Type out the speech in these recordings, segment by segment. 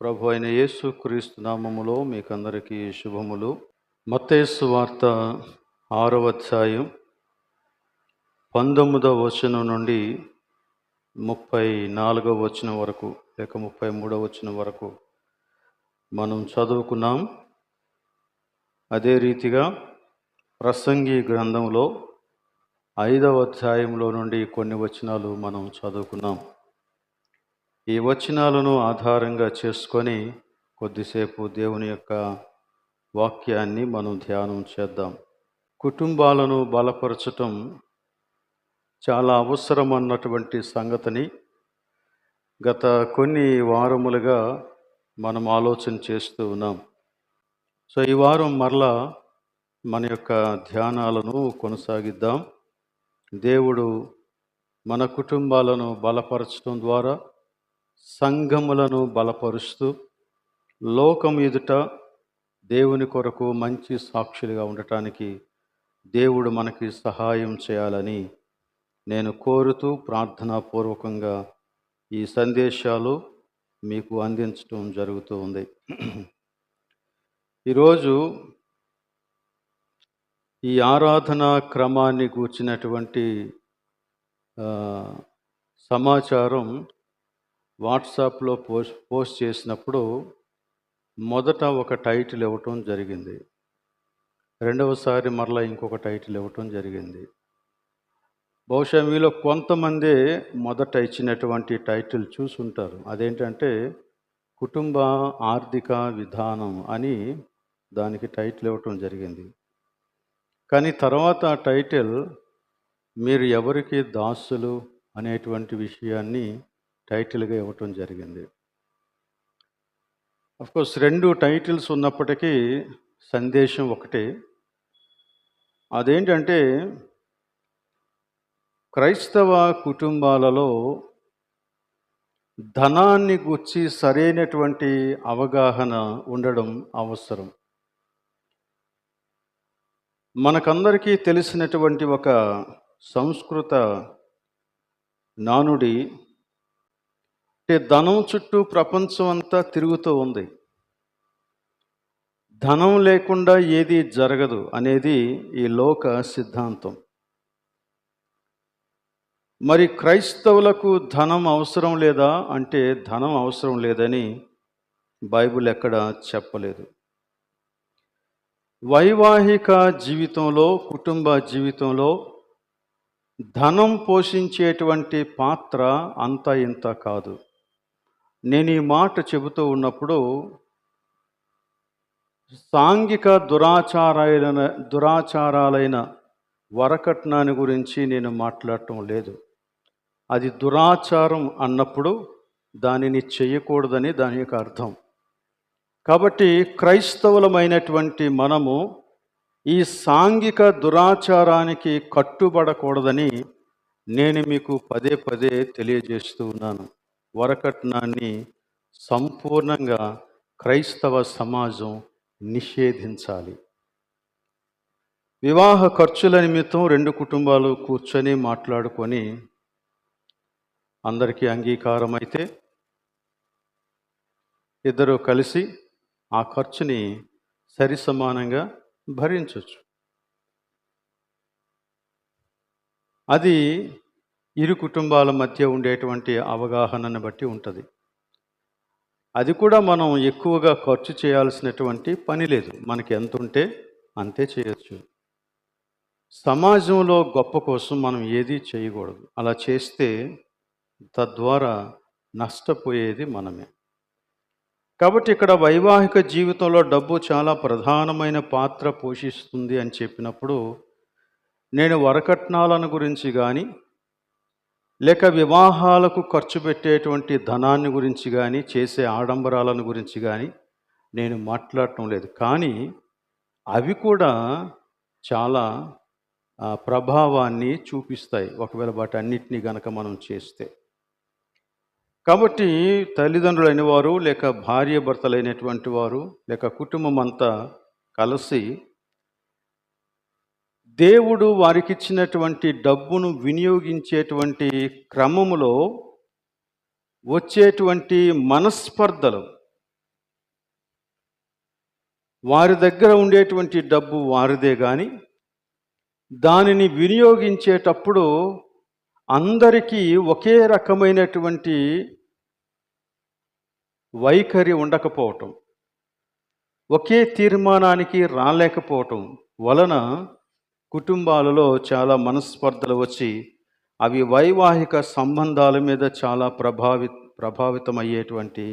ప్రభు అయిన యేసు క్రీస్తు నామములో మీకందరికీ శుభములు. మత్తయి సువార్త 6వ అధ్యాయం 19వ వచనం నుండి 34వ వచనం వరకు లేక 33వ వచనం వరకు మనం చదువుకున్నాం. అదే రీతిగా ప్రసంగి గ్రంథంలో 5వ అధ్యాయంలో నుండి కొన్ని వచనాలు మనం చదువుకున్నాం. ఈ వచనాలను ఆధారంగా చేసుకొని కొద్దిసేపు దేవుని యొక్క వాక్యాన్ని మనం ధ్యానం చేద్దాం. కుటుంబాలను బలపరచటం చాలా అవసరం అన్నటువంటి సంగతిని గత కొన్ని వారములుగా మనం ఆలోచన చేస్తూ ఉన్నాం. సో ఈ వారం మరలా మన యొక్క ధ్యానాలను కొనసాగిద్దాం. దేవుడు మన కుటుంబాలను బలపరచడం ద్వారా సంఘములను బలపరుస్తూ లోకం ఎదుట దేవుని కొరకు మంచి సాక్షులుగా ఉండటానికి దేవుడు మనకి సహాయం చేయాలని నేను కోరుతూ ప్రార్థనాపూర్వకంగా ఈ సందేశాలు మీకు అందించడం జరుగుతూ ఉంది. ఈరోజు ఈ ఆరాధనా క్రమాన్ని గూర్చినటువంటి సమాచారం వాట్సాప్లో పోస్ట్ చేసినప్పుడు మొదట ఒక టైటిల్ ఇవ్వటం జరిగింది. రెండవసారి మరలా ఇంకొక టైటిల్ ఇవ్వటం జరిగింది. బహుశా మీలో కొంతమందే మొదట ఇచ్చినటువంటి టైటిల్ చూసుంటారు. అదేంటంటే కుటుంబ ఆర్థిక విధానం అని దానికి టైటిల్ ఇవ్వటం జరిగింది. కానీ తర్వాత ఆ టైటిల్ మీరు ఎవరికి దాసులు అనేటువంటి విషయాన్ని టైటిల్గా ఇవ్వటం జరిగింది. అఫ్కోర్స్ రెండు టైటిల్స్ ఉన్నప్పటికీ సందేశం ఒకటే. అదేంటంటే క్రైస్తవ కుటుంబాలలో ధనాన్ని గూర్చి సరైనటువంటి అవగాహన ఉండడం అవసరం. మనకందరికీ తెలిసినటువంటి ఒక సంస్కృత నానుడి ధనం చుట్టూ ప్రపంచం అంతా తిరుగుతూ ఉంది. ధనం లేకుండా ఏది జరగదు అనేది ఈ లోక సిద్ధాంతం. మరి క్రైస్తవులకు ధనం అవసరం లేదా అంటే ధనం అవసరం లేదని బైబిల్ ఎక్కడ చెప్పలేదు. వైవాహిక జీవితంలో, కుటుంబ జీవితంలో ధనం పోషించేటువంటి పాత్ర అంత ఇంత కాదు. నేను ఈ మాట చెబుతూ ఉన్నప్పుడు సాంఘిక దురాచారాలైన వరకట్నాన్ని గురించి నేను మాట్లాడటం లేదు. అది దురాచారం అన్నప్పుడు దానిని చేయకూడదని దాని యొక్క అర్థం. కాబట్టి క్రైస్తవులమైనటువంటి మనము ఈ సాంఘిక దురాచారానికి కట్టుబడకూడదని నేను మీకు పదే పదే తెలియజేస్తూ ఉన్నాను. వరకట్నాన్ని సంపూర్ణంగా క్రైస్తవ సమాజం నిషేధించాలి. వివాహ ఖర్చుల నిమిత్తం రెండు కుటుంబాలు కూర్చొని మాట్లాడుకొని అందరికీ అంగీకారం అయితే ఇద్దరు కలిసి ఆ ఖర్చుని సరి సమానంగా భరించవచ్చు. అది ఇరు కుటుంబాల మధ్య ఉండేటువంటి అవగాహనను బట్టి ఉంటుంది. అది కూడా మనం ఎక్కువగా ఖర్చు చేయాల్సినటువంటి పని లేదు. మనకి ఎంత ఉంటే అంతే చేయొచ్చు. సమాజంలో గొప్ప కోసం మనం ఏది చేయకూడదు. అలా చేస్తే తద్వారా నష్టపోయేది మనమే. కాబట్టి ఇక్కడ వైవాహిక జీవితంలో డబ్బు చాలా ప్రధానమైన పాత్ర పోషిస్తుంది అని చెప్పినప్పుడు నేను వరకట్నాలను గురించి కానీ లేక వివాహాలకు ఖర్చు పెట్టేటువంటి ధనాన్ని గురించి కానీ చేసే ఆడంబరాలను గురించి కానీ నేను మాట్లాడటం లేదు. కానీ అవి కూడా చాలా ప్రభావాన్ని చూపిస్తాయి ఒకవేళ వాటన్నిటినీ గనక మనం చేస్తే. కాబట్టి తల్లిదండ్రులైన వారు లేక భార్య భర్తలైనటువంటి వారు లేక కుటుంబం అంతా కలిసి దేవుడు వారికిచ్చినటువంటి డబ్బును వినియోగించేటువంటి క్రమములో వచ్చేటువంటి మనస్పర్ధలు, వారి దగ్గర ఉండేటువంటి డబ్బు వారిదే కానీ దానిని వినియోగించేటప్పుడు అందరికీ ఒకే రకమైనటువంటి వైఖరి ఉండకపోవటం, ఒకే తీర్మానానికి రాలేకపోవటం వలన కుటుంబాలలో చాలా మనస్పర్ధలు వచ్చి అవి వైవాహిక సంబంధాల మీద చాలా ప్రభావితమయ్యేటువంటి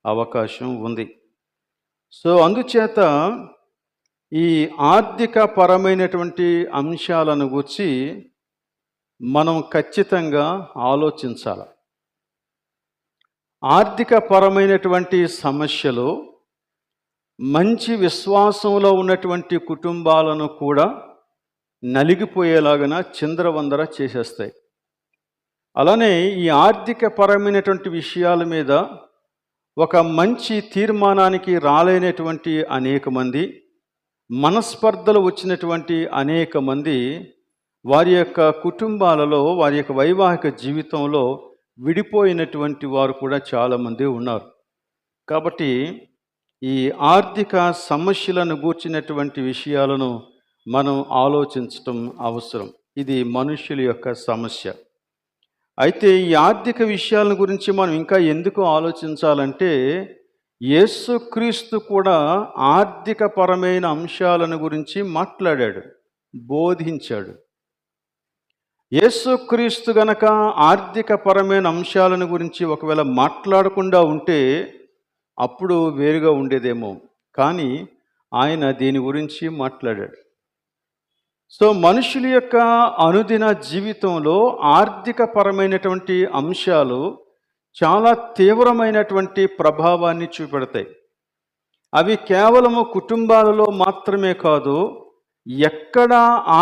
అవకాశం ఉంది. సో అందుచేత ఈ ఆర్థిక పరమైనటువంటి అంశాలను గురించి మనం ఖచ్చితంగా ఆలోచించాలి. ఆర్థిక పరమైనటువంటి సమస్యలు మంచి విశ్వాసంలో ఉన్నటువంటి కుటుంబాలను కూడా నలిగిపోయేలాగా చిందరవందర చేసేస్తాయి. అలానే ఈ ఆర్థిక పరమైనటువంటి విషయాల మీద ఒక మంచి తీర్మానానికి రాలేనటువంటి అనేక మంది, మనస్పర్ధలు వచ్చినటువంటి అనేక మంది వారి యొక్క కుటుంబాలలో, వారి యొక్క వైవాహిక జీవితంలో విడిపోయినటువంటి వారు కూడా చాలామంది ఉన్నారు. కాబట్టి ఈ ఆర్థిక సమస్యలను గూర్చినటువంటి విషయాలను మనం ఆలోచించటం అవసరం. ఇది మనుష్యుల యొక్క సమస్య. అయితే ఈ ఆర్థిక విషయాల గురించి మనం ఇంకా ఎందుకు ఆలోచించాలంటే, యేసుక్రీస్తు కూడా ఆర్థిక పరమైన అంశాలను గురించి మాట్లాడాడు, బోధించాడు. యేసుక్రీస్తు గనక ఆర్థిక పరమైన అంశాలను గురించి ఒకవేళ మాట్లాడకుండా ఉంటే అప్పుడు వేరుగా ఉండేదేమో, కానీ ఆయన దీని గురించి మాట్లాడాడు. సో మనుషుల యొక్క అనుదిన జీవితంలో ఆర్థిక పరమైనటువంటి అంశాలు చాలా తీవ్రమైనటువంటి ప్రభావాన్ని చూపెడతాయి. అవి కేవలము కుటుంబాలలో మాత్రమే కాదు, ఎక్కడ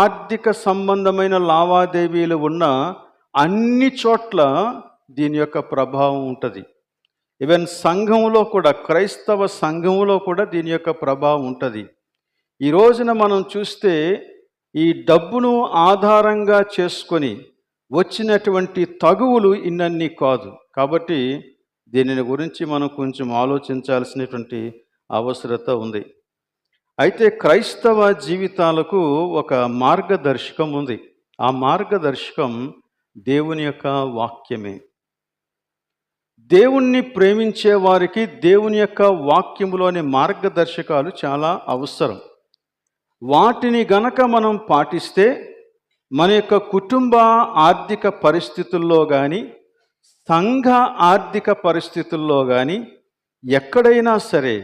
ఆర్థిక సంబంధమైన లావాదేవీలు ఉన్నా అన్ని చోట్ల దీని యొక్క ప్రభావం ఉంటుంది. ఈవెన్ సంఘంలో కూడా, క్రైస్తవ సంఘంలో కూడా దీని యొక్క ప్రభావం ఉంటుంది. ఈ రోజున మనం చూస్తే ఈ డబ్బును ఆధారంగా చేసుకొని వచ్చినటువంటి తగువులు ఇన్నన్నీ కాదు. కాబట్టి దీనిని గురించి మనం కొంచెం ఆలోచించాల్సినటువంటి అవసరత ఉంది. అయితే క్రైస్తవ జీవితాలకు ఒక మార్గదర్శకం ఉంది. ఆ మార్గదర్శకం దేవుని యొక్క వాక్యమే. దేవుణ్ణి ప్రేమించే వారికి దేవుని యొక్క వాక్యములోని మార్గదర్శకాలు చాలా అవసరం. వాటిని గనక మనం పాటిస్తే మన యొక్క కుటుంబ ఆర్థిక పరిస్థితుల్లో కానీ, సంఘ ఆర్థిక పరిస్థితుల్లో కానీ ఎక్కడైనా సరే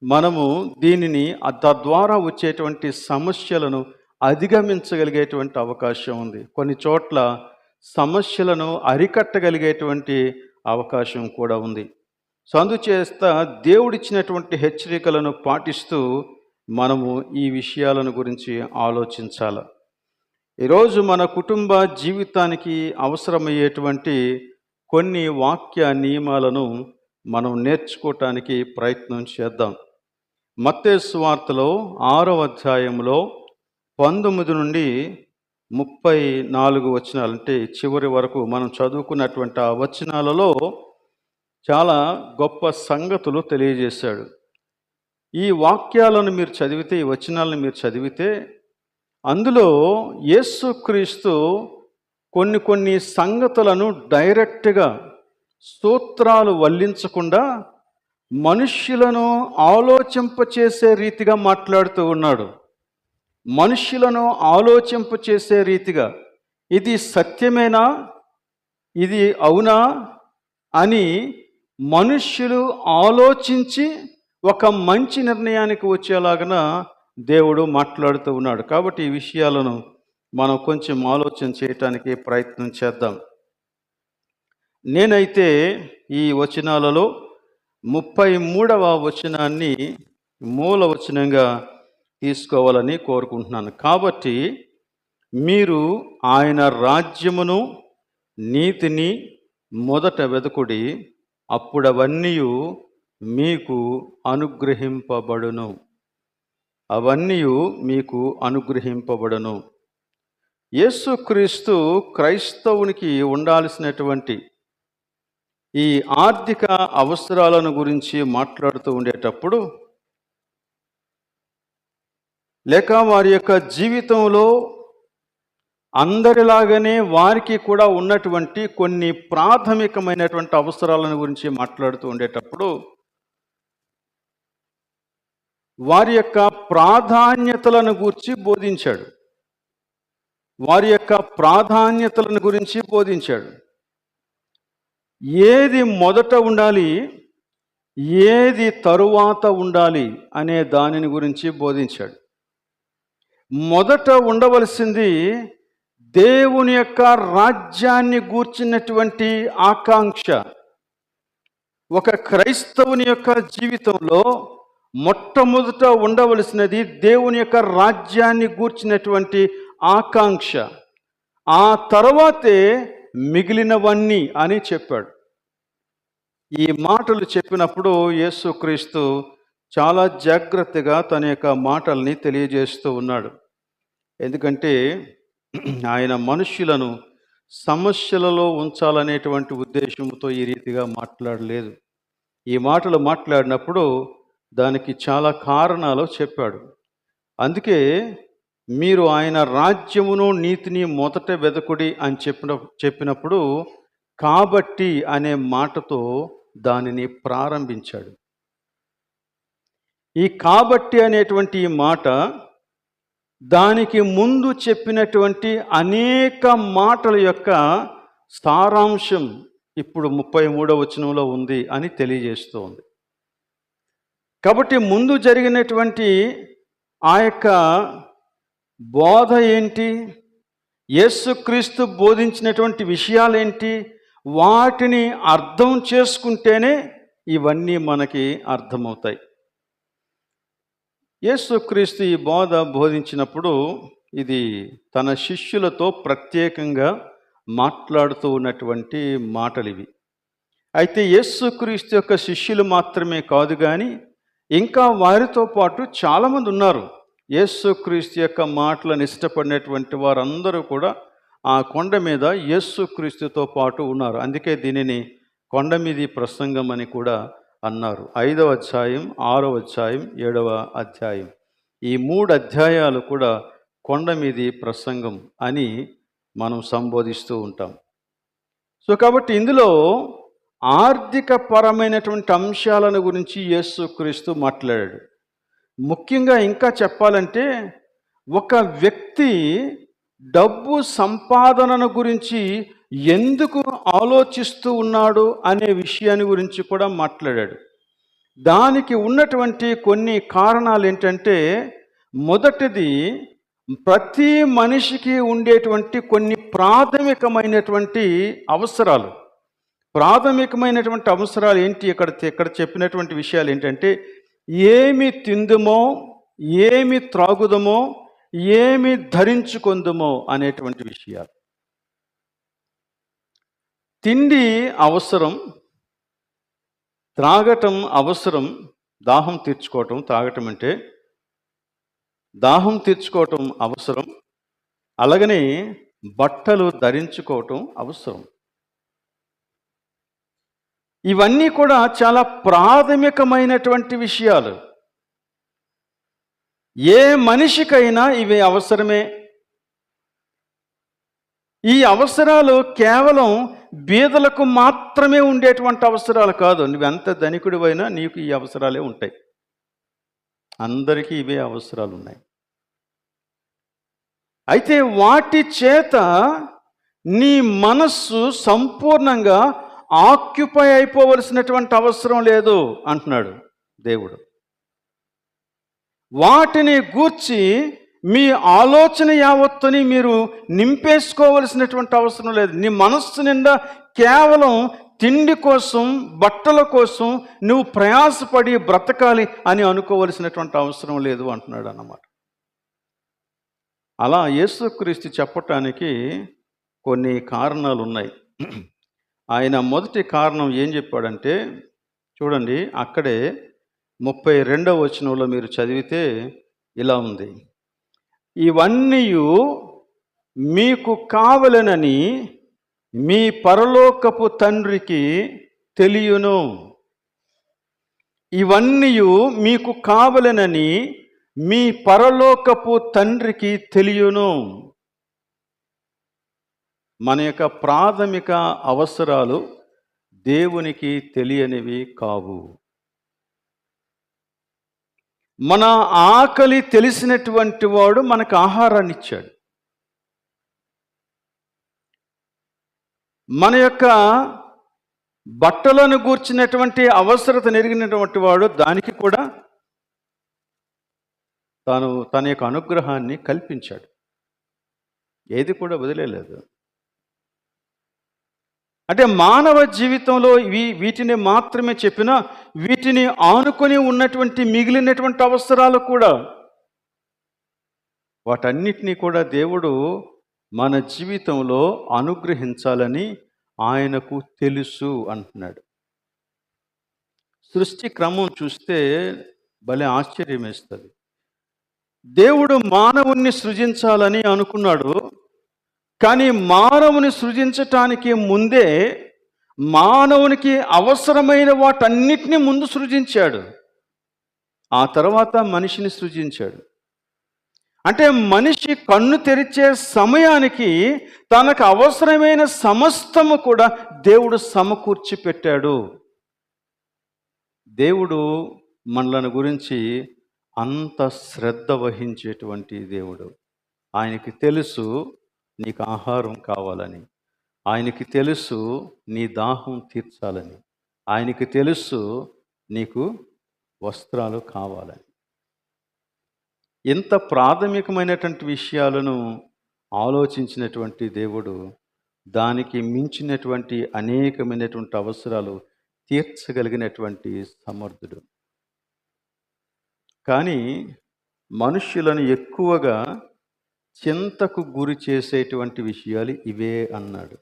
మనము దీనిని తద్వారా వచ్చేటువంటి సమస్యలను అధిగమించగలిగేటువంటి అవకాశం ఉంది. కొన్ని చోట్ల సమస్యలను అరికట్టగలిగేటువంటి అవకాశం కూడా ఉంది. సో అందుచేత దేవుడిచ్చినటువంటి హెచ్చరికలను పాటిస్తూ మనము ఈ విషయాలను గురించి ఆలోచించాలి. ఈరోజు మన కుటుంబ జీవితానికి అవసరమయ్యేటువంటి కొన్ని వాక్య నియమాలను మనం నేర్చుకోవటానికి ప్రయత్నం చేద్దాం. మత్తయి సువార్తలో 6వ అధ్యాయంలో 19 నుండి 34 వచనాలు, అంటే చివరి వరకు మనం చదువుకున్నటువంటి ఆ వచనాలలో చాలా గొప్ప సంగతులు తెలియజేశాడు. ఈ వాక్యాలను మీరు చదివితే, ఈ వచనాలను మీరు చదివితే అందులో యేసుక్రీస్తు కొన్ని సంగతులను డైరెక్ట్గా సూత్రాలు వల్లించకుండా మనుష్యులను ఆలోచింపచేసే రీతిగా మాట్లాడుతూ ఉన్నాడు. మనుష్యులను ఆలోచింపచేసే రీతిగా, ఇది సత్యమేనా, ఇది అవునా అని మనుష్యులు ఆలోచించి ఒక మంచి నిర్ణయానికి వచ్చేలాగా దేవుడు మాట్లాడుతూ ఉన్నాడు. కాబట్టి ఈ విషయాలను మనం కొంచెం ఆలోచన చేయటానికి ప్రయత్నం చేద్దాం. నేనైతే ఈ వచనాలలో 33వ వచనాన్ని మూల వచనంగా తీసుకోవాలని కోరుకుంటున్నాను. కాబట్టి మీరు ఆయన రాజ్యమును నీతిని మొదట వెదకుడి, అప్పుడవన్నీ మీకు అనుగ్రహింపబడును. అవన్నీ మీకు అనుగ్రహింపబడును. యేసుక్రీస్తు క్రైస్తవునికి ఉండాల్సినటువంటి ఈ ఆర్థిక అవసరాలను గురించి మాట్లాడుతూ ఉండేటప్పుడు లేక వారి యొక్క జీవితంలో అందరిలాగానే వారికి కూడా ఉన్నటువంటి కొన్ని ప్రాథమికమైనటువంటి అవసరాలను గురించి మాట్లాడుతూ ఉండేటప్పుడు వారి యొక్క ప్రాధాన్యతలను గురించి బోధించాడు. వారి యొక్క ప్రాధాన్యతలను గురించి బోధించాడు. ఏది మొదట ఉండాలి, ఏది తరువాత ఉండాలి అనే దానిని గురించి బోధించాడు. మొదట ఉండవలసింది దేవుని యొక్క రాజ్యాన్ని గూర్చినటువంటి ఆకాంక్ష. ఒక క్రైస్తవుని యొక్క జీవితంలో మొట్టమొదట ఉండవలసినది దేవుని యొక్క రాజ్యాన్ని గూర్చినటువంటి ఆకాంక్ష. ఆ తర్వాతే మిగిలినవన్నీ అని చెప్పాడు. ఈ మాటలు చెప్పినప్పుడు యేసుక్రీస్తు చాలా జాగ్రత్తగా తన యొక్క మాటల్ని తెలియజేస్తూ ఉన్నాడు. ఎందుకంటే ఆయన మనుష్యులను సమస్యలలో ఉంచాలనేటువంటి ఉద్దేశంతో ఈ రీతిగా మాట్లాడలేదు. ఈ మాటలు మాట్లాడినప్పుడు దానికి చాలా కారణాలు చెప్పాడు. అందుకే మీరు ఆయన రాజ్యమును నీతిని మొదట వెదకుడి అని చెప్పినప్పుడు కాబట్టి అనే మాటతో దానిని ప్రారంభించాడు. ఈ కాబట్టి అనేటువంటి మాట దానికి ముందు చెప్పినటువంటి అనేక మాటల యొక్క సారాంశం ఇప్పుడు 33వ వచనంలో ఉంది అని తెలియజేస్తోంది. కాబట్టి ముందు జరిగినటువంటి ఆ యొక్క బోధ ఏంటి, యేసుక్రీస్తు బోధించినటువంటి విషయాలేంటి, వాటిని అర్థం చేసుకుంటేనే ఇవన్నీ మనకి అర్థమవుతాయి. యేసుక్రీస్తు ఈ బోధ బోధించినప్పుడు ఇది తన శిష్యులతో ప్రత్యేకంగా మాట్లాడుతూ ఉన్నటువంటి మాటలు ఇవి. అయితే యేసుక్రీస్తు యొక్క శిష్యులు మాత్రమే కాదు కానీ ఇంకా వారితో పాటు చాలామంది ఉన్నారు. యేసుక్రీస్తు యొక్క మాటలను ఇష్టపడినటువంటి వారందరూ కూడా ఆ కొండ మీద యేసుక్రీస్తుతో పాటు ఉన్నారు. అందుకే దీనిని కొండ మీది ప్రసంగం అని కూడా అన్నారు. 5వ అధ్యాయం, 6వ అధ్యాయం, 7వ అధ్యాయం, ఈ 3 అధ్యాయాలు కూడా కొండ మీది ప్రసంగం అని మనం సంబోధిస్తూ ఉంటాం. సో కాబట్టి ఇందులో ఆర్థిక పరమైనటువంటి అంశాలను గురించి యేసుక్రీస్తు మాట్లాడాడు. ముఖ్యంగా ఇంకా చెప్పాలంటే ఒక వ్యక్తి డబ్బు సంపాదనను గురించి ఎందుకు ఆలోచిస్తూ ఉన్నాడు అనే విషయాన్ని గురించి కూడా మాట్లాడాడు. దానికి ఉన్నటువంటి కొన్ని కారణాలు ఏంటంటే, మొదటిది ప్రతి మనిషికి ఉండేటువంటి కొన్ని ప్రాథమికమైనటువంటి అవసరాలు. ప్రాథమికమైనటువంటి అవసరాలు ఏంటి, ఇక్కడ చెప్పినటువంటి విషయాలు ఏంటంటే, ఏమి తిందుమో, ఏమి త్రాగుదమో, ఏమి ధరించుకుందుమో అనేటువంటి విషయాలు. తిండి అవసరం, త్రాగటం అవసరం. దాహం తీర్చుకోవటం, త్రాగటం అంటే దాహం తీర్చుకోవటం అవసరం. అలాగనే బట్టలు ధరించుకోవటం అవసరం. ఇవన్నీ కూడా చాలా ప్రాథమికమైనటువంటి విషయాలు. ఏ మనిషికైనా ఇవి అవసరమే. ఈ అవసరాలు కేవలం బీదలకు మాత్రమే ఉండేటువంటి అవసరాలు కాదు. నువ్వెంత ధనికుడివైనా నీకు ఈ అవసరాలే ఉంటాయి. అందరికీ ఇవే అవసరాలు ఉన్నాయి. అయితే వాటి చేత నీ మనస్సు సంపూర్ణంగా ఆక్యుపై అయిపోవలసినటువంటి అవసరం లేదు అంటున్నాడు దేవుడు. వాటిని గూర్చి మీ ఆలోచన యావత్తుని మీరు నింపేసుకోవలసినటువంటి అవసరం లేదు. నీ మనస్సు నిండా కేవలం తిండి కోసం, బట్టల కోసం నువ్వు ప్రయాసపడి బ్రతకాలి అని అనుకోవలసినటువంటి అవసరం లేదు అంటున్నాడు అన్నమాట. అలా యేసుక్రీస్తు చెప్పటానికి కొన్ని కారణాలు ఉన్నాయి. ఆయన మొదటి కారణం ఏం చెప్పాడంటే, చూడండి, అక్కడే 32వ వచనంలో మీరు చదివితే ఇలా ఉంది. ఇవన్నీ మీకు కావలెనని మీ పరలోకపు తండ్రికి తెలియను. ఇవన్నీ మీకు కావలెనని మీ పరలోకపు తండ్రికి తెలియను. మన యొక్క ప్రాథమిక అవసరాలు దేవునికి తెలియనివి కావు. మన ఆకలి తెలిసినటువంటి వాడు మనకు ఆహారాన్ని ఇచ్చాడు. మన యొక్క బట్టలను గూర్చినటువంటి అవసరత నెరిగినటువంటి వాడు దానికి కూడా తన యొక్క అనుగ్రహాన్ని కల్పించాడు. ఏది కూడా వదిలేలేదు. అంటే మానవ జీవితంలో వీటిని మాత్రమే చెప్పినా, వీటిని ఆనుకొని ఉన్నటువంటి మిగిలినటువంటి అవసరాలు కూడా, వాటన్నిటినీ కూడా దేవుడు మన జీవితంలో అనుగ్రహించాలని ఆయనకు తెలుసు అంటున్నాడు. సృష్టి క్రమం చూస్తే భలే ఆశ్చర్యం వేస్తుంది. దేవుడు మానవుణ్ణి సృజించాలని అనుకున్నాడు. కానీ మానవుని సృజించటానికి ముందే మానవునికి అవసరమైన వాటన్నిటినీ ముందు సృజించాడు. ఆ తర్వాత మనిషిని సృజించాడు. అంటే మనిషి కన్ను తెరిచే సమయానికి తనకు అవసరమైన సమస్తము కూడా దేవుడు సమకూర్చి పెట్టాడు. దేవుడు మనలను గురించి అంత శ్రద్ధ వహించేటువంటి దేవుడు. ఆయనకి తెలుసు నీకు ఆహారం కావాలని, ఆయనకి తెలుసు నీ దాహం తీర్చాలని, ఆయనకి తెలుసు నీకు వస్త్రాలు కావాలని. ఇంత ప్రాథమికమైనటువంటి విషయాలను ఆలోచించినటువంటి దేవుడు దానికి మించినటువంటి అనేకమైనటువంటి అవసరాలు తీర్చగలిగినటువంటి సమర్థుడు. కానీ మనుష్యులను ఎక్కువగా చింతకు గురి చేసేటువంటి విషయాలు ఇవే అన్నాడు.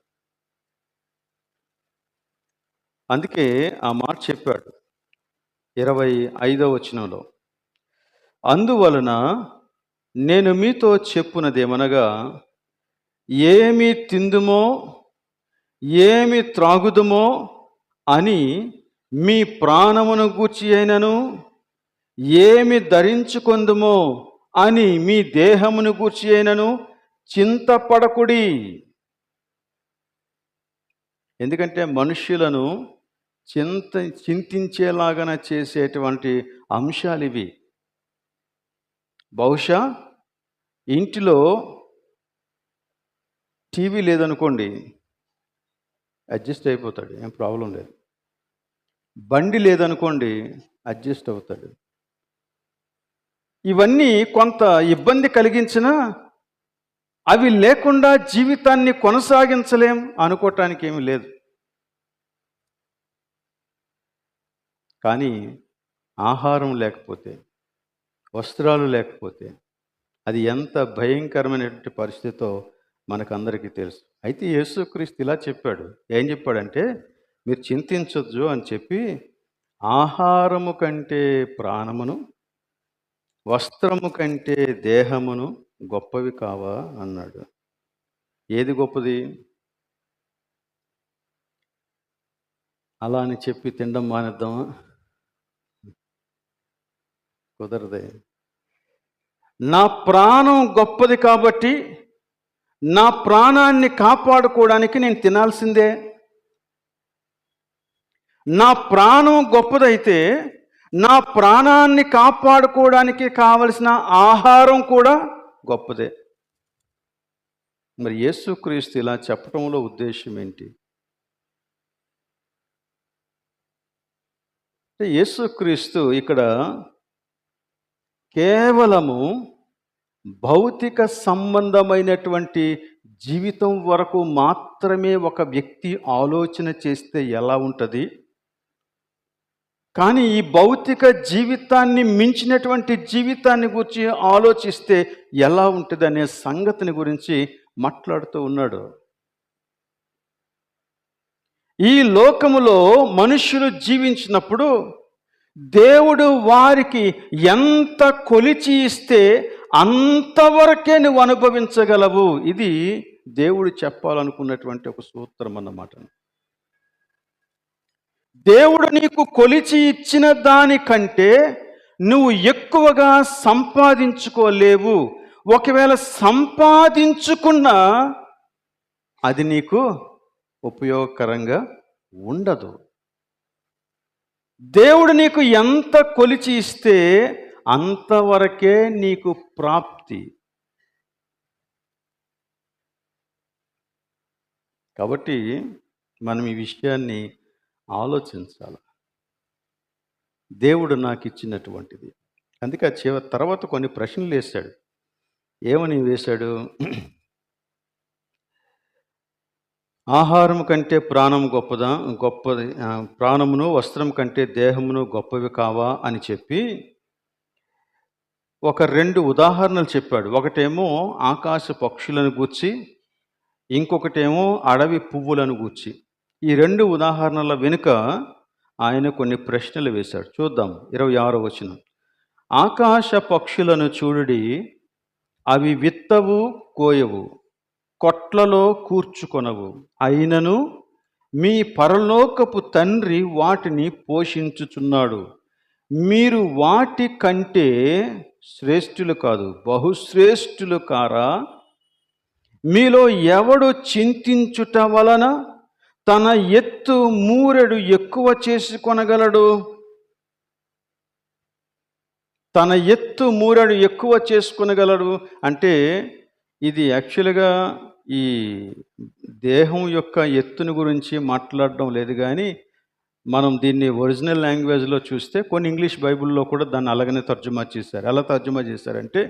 అందుకే ఆ మాట చెప్పాడు 25వ వచనంలో, అందువలన నేను మీతో చెప్పునదేమనగా, ఏమి తిందుమో ఏమి త్రాగుదుమో అని మీ ప్రాణమును గూర్చి అయినను, ఏమి ధరించుకొందుమో అని మీ దేహమును గూర్చి అయినను చింతపడకుడి. ఎందుకంటే మనుష్యులను చింతించేలాగా చేసేటువంటి అంశాలు ఇవి. బహుశా ఇంటిలో టీవీ లేదనుకోండి, అడ్జస్ట్ అయిపోతాడు, ఏం ప్రాబ్లం లేదు. బండి లేదనుకోండి, అడ్జస్ట్ అవుతాడు. ఇవన్నీ కొంత ఇబ్బంది కలిగించినా అవి లేకుండా జీవితాన్ని కొనసాగించలేం అనుకోవటానికి ఏమీ లేదు. కానీ ఆహారం లేకపోతే, వస్త్రాలు లేకపోతే అది ఎంత భయంకరమైనటువంటి పరిస్థితితో మనకందరికీ తెలుసు. అయితే యేసుక్రీస్తు ఇలా చెప్పాడు. ఏం చెప్పాడంటే, మీరు చింతించొద్దు అని చెప్పి, ఆహారము కంటే ప్రాణమును, వస్త్రము కంటే దేహమును గొప్పవి కావా అన్నాడు. ఏది గొప్పది? అలా అని చెప్పి తినడం మానేద్దామా? కుదరదే. నా ప్రాణం గొప్పది కాబట్టి నా ప్రాణాన్ని కాపాడుకోవడానికి నేను తినాల్సిందే. నా ప్రాణం గొప్పదైతే నా ప్రాణాన్ని కాపాడుకోవడానికి కావలసిన ఆహారం కూడా గొప్పదే. మరి యేసుక్రీస్తు ఇలా చెప్పడంలో ఉద్దేశం ఏంటి? యేసుక్రీస్తు ఇక్కడ కేవలము భౌతిక సంబంధమైనటువంటి జీవితం వరకు మాత్రమే ఒక వ్యక్తి ఆలోచన చేస్తే ఎలా ఉంటుంది, కానీ ఈ భౌతిక జీవితాన్ని మించినటువంటి జీవితాన్ని గురించి ఆలోచిస్తే ఎలా ఉంటుంది అనే సంగతిని గురించి మాట్లాడుతూ ఉన్నాడు. ఈ లోకములో మనుష్యులు జీవించినప్పుడు దేవుడు వారికి ఎంత కొలిచి ఇస్తే అంతవరకే నువ్వు అనుభవించగలవు. ఇది దేవుడు చెప్పాలనుకున్నటువంటి ఒక సూత్రం అన్నమాట. దేవుడు నీకు కొలిచి ఇచ్చిన దానికంటే నువ్వు ఎక్కువగా సంపాదించుకోలేవు. ఒకవేళ సంపాదించుకున్నా అది నీకు ఉపయోగకరంగా ఉండదు. దేవుడు నీకు ఎంత కొలిచి ఇస్తే అంతవరకే నీకు ప్రాప్తి. కాబట్టి మనం ఈ విషయాన్ని ఆలోచించాలి. దేవుడు నాకు ఇచ్చినటువంటిది. అందుకే తర్వాత కొన్ని ప్రశ్నలు వేశాడు. ఏమని వేశాడు? ఆహారం కంటే ప్రాణం గొప్పది, ప్రాణమును వస్త్రం కంటే దేహమును గొప్పవి కావా అని చెప్పి ఒక 2 ఉదాహరణలు చెప్పాడు. ఒకటేమో ఆకాశ పక్షులను గూర్చి, ఇంకొకటేమో అడవి పువ్వులను గూర్చి. ఈ 2 ఉదాహరణల వెనుక ఆయన కొన్ని ప్రశ్నలు వేశాడు. చూద్దాం. 26వ వచనం. ఆకాశ పక్షులను చూడుడి, అవి విత్తవు, కోయవు, కొట్లలో కూర్చుకొనవు, అయినను మీ పరలోకపు తండ్రి వాటిని పోషించుచున్నాడు. మీరు వాటి కంటే శ్రేష్ఠులు కాదు, బహుశ్రేష్ఠులు కారా? మీలో ఎవడు చింతించుట వలన తన ఎత్తు మూరెడు ఎక్కువ చేసుకొనగలడు? తన ఎత్తు మూరెడు ఎక్కువ చేసుకొనగలడు అంటే ఇది యాక్చువల్గా ఈ దేహం యొక్క ఎత్తుని గురించి మాట్లాడడం లేదు, కానీ మనం దీన్ని ఒరిజినల్ లాంగ్వేజ్లో చూస్తే కొన్ని ఇంగ్లీష్ బైబిల్లో కూడా దాన్ని అలాగనే తర్జుమా చేశారు. ఎలా తర్జుమా చేశారంటే,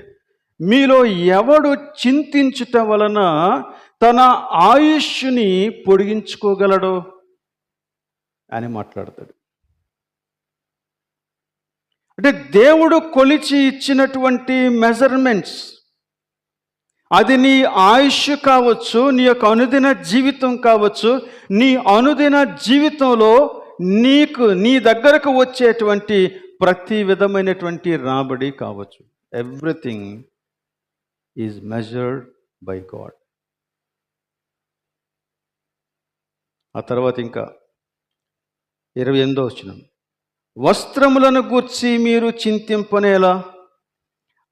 మీలో ఎవడు చింతించుట వలన తన ఆయుష్ని పొడిగించుకోగలడు అని మాట్లాడతాడు. అంటే దేవుడు కొలిచి ఇచ్చినటువంటి మెజర్మెంట్స్, అది నీ ఆయుష్ కావచ్చు, నీ యొక్క అనుదిన జీవితం కావచ్చు, నీ అనుదిన జీవితంలో నీ దగ్గరకు వచ్చేటువంటి ప్రతి విధమైనటువంటి రాబడి కావచ్చు. Everything is measured by God. ఆ తర్వాత ఇంకా 28వ వచనం. వస్త్రములను గూర్చి మీరు చింతింపనేలా?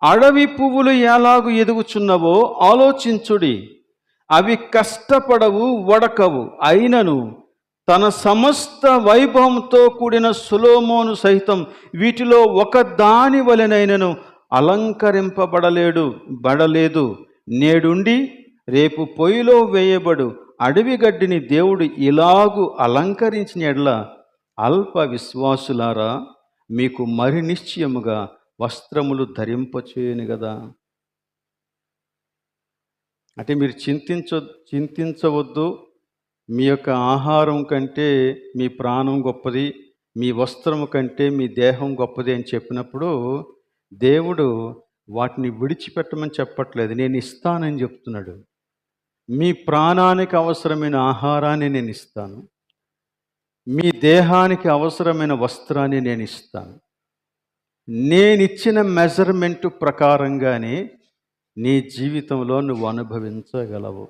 అడవి పువ్వులు ఎలాగు ఎదుగుచున్నవో ఆలోచించుడి. అవి కష్టపడవు, వడకవు, అయినను తన సమస్త వైభవంతో కూడిన సొలొమోను సహితం వీటిలో ఒక దాని వలెనైనను బడలేదు. నేడుండి రేపు పొయ్యిలో వేయబడు అడవి గడ్డిని దేవుడు ఇలాగు అలంకరించిన ఎడల అల్ప విశ్వాసులారా, మీకు మరి నిశ్చయముగా వస్త్రములు ధరింపచేయను కదా. అంటే మీరు చింతించవద్దు. మీ యొక్క ఆహారం కంటే మీ ప్రాణం గొప్పది, మీ వస్త్రము కంటే మీ దేహం గొప్పది అని చెప్పినప్పుడు దేవుడు వాటిని విడిచిపెట్టమని చెప్పట్లేదు, నేను ఇస్తానని చెప్తున్నాడు. మీ ప్రాణానికి అవసరమైన ఆహారాన్ని నేను ఇస్తాను, మీ దేహానికి అవసరమైన వస్త్రాన్ని నేను ఇస్తాను. నేనిచ్చిన మెజర్మెంట్ ప్రకారంగానే నీ జీవితంలో నువ్వు అనుభవించగలవు.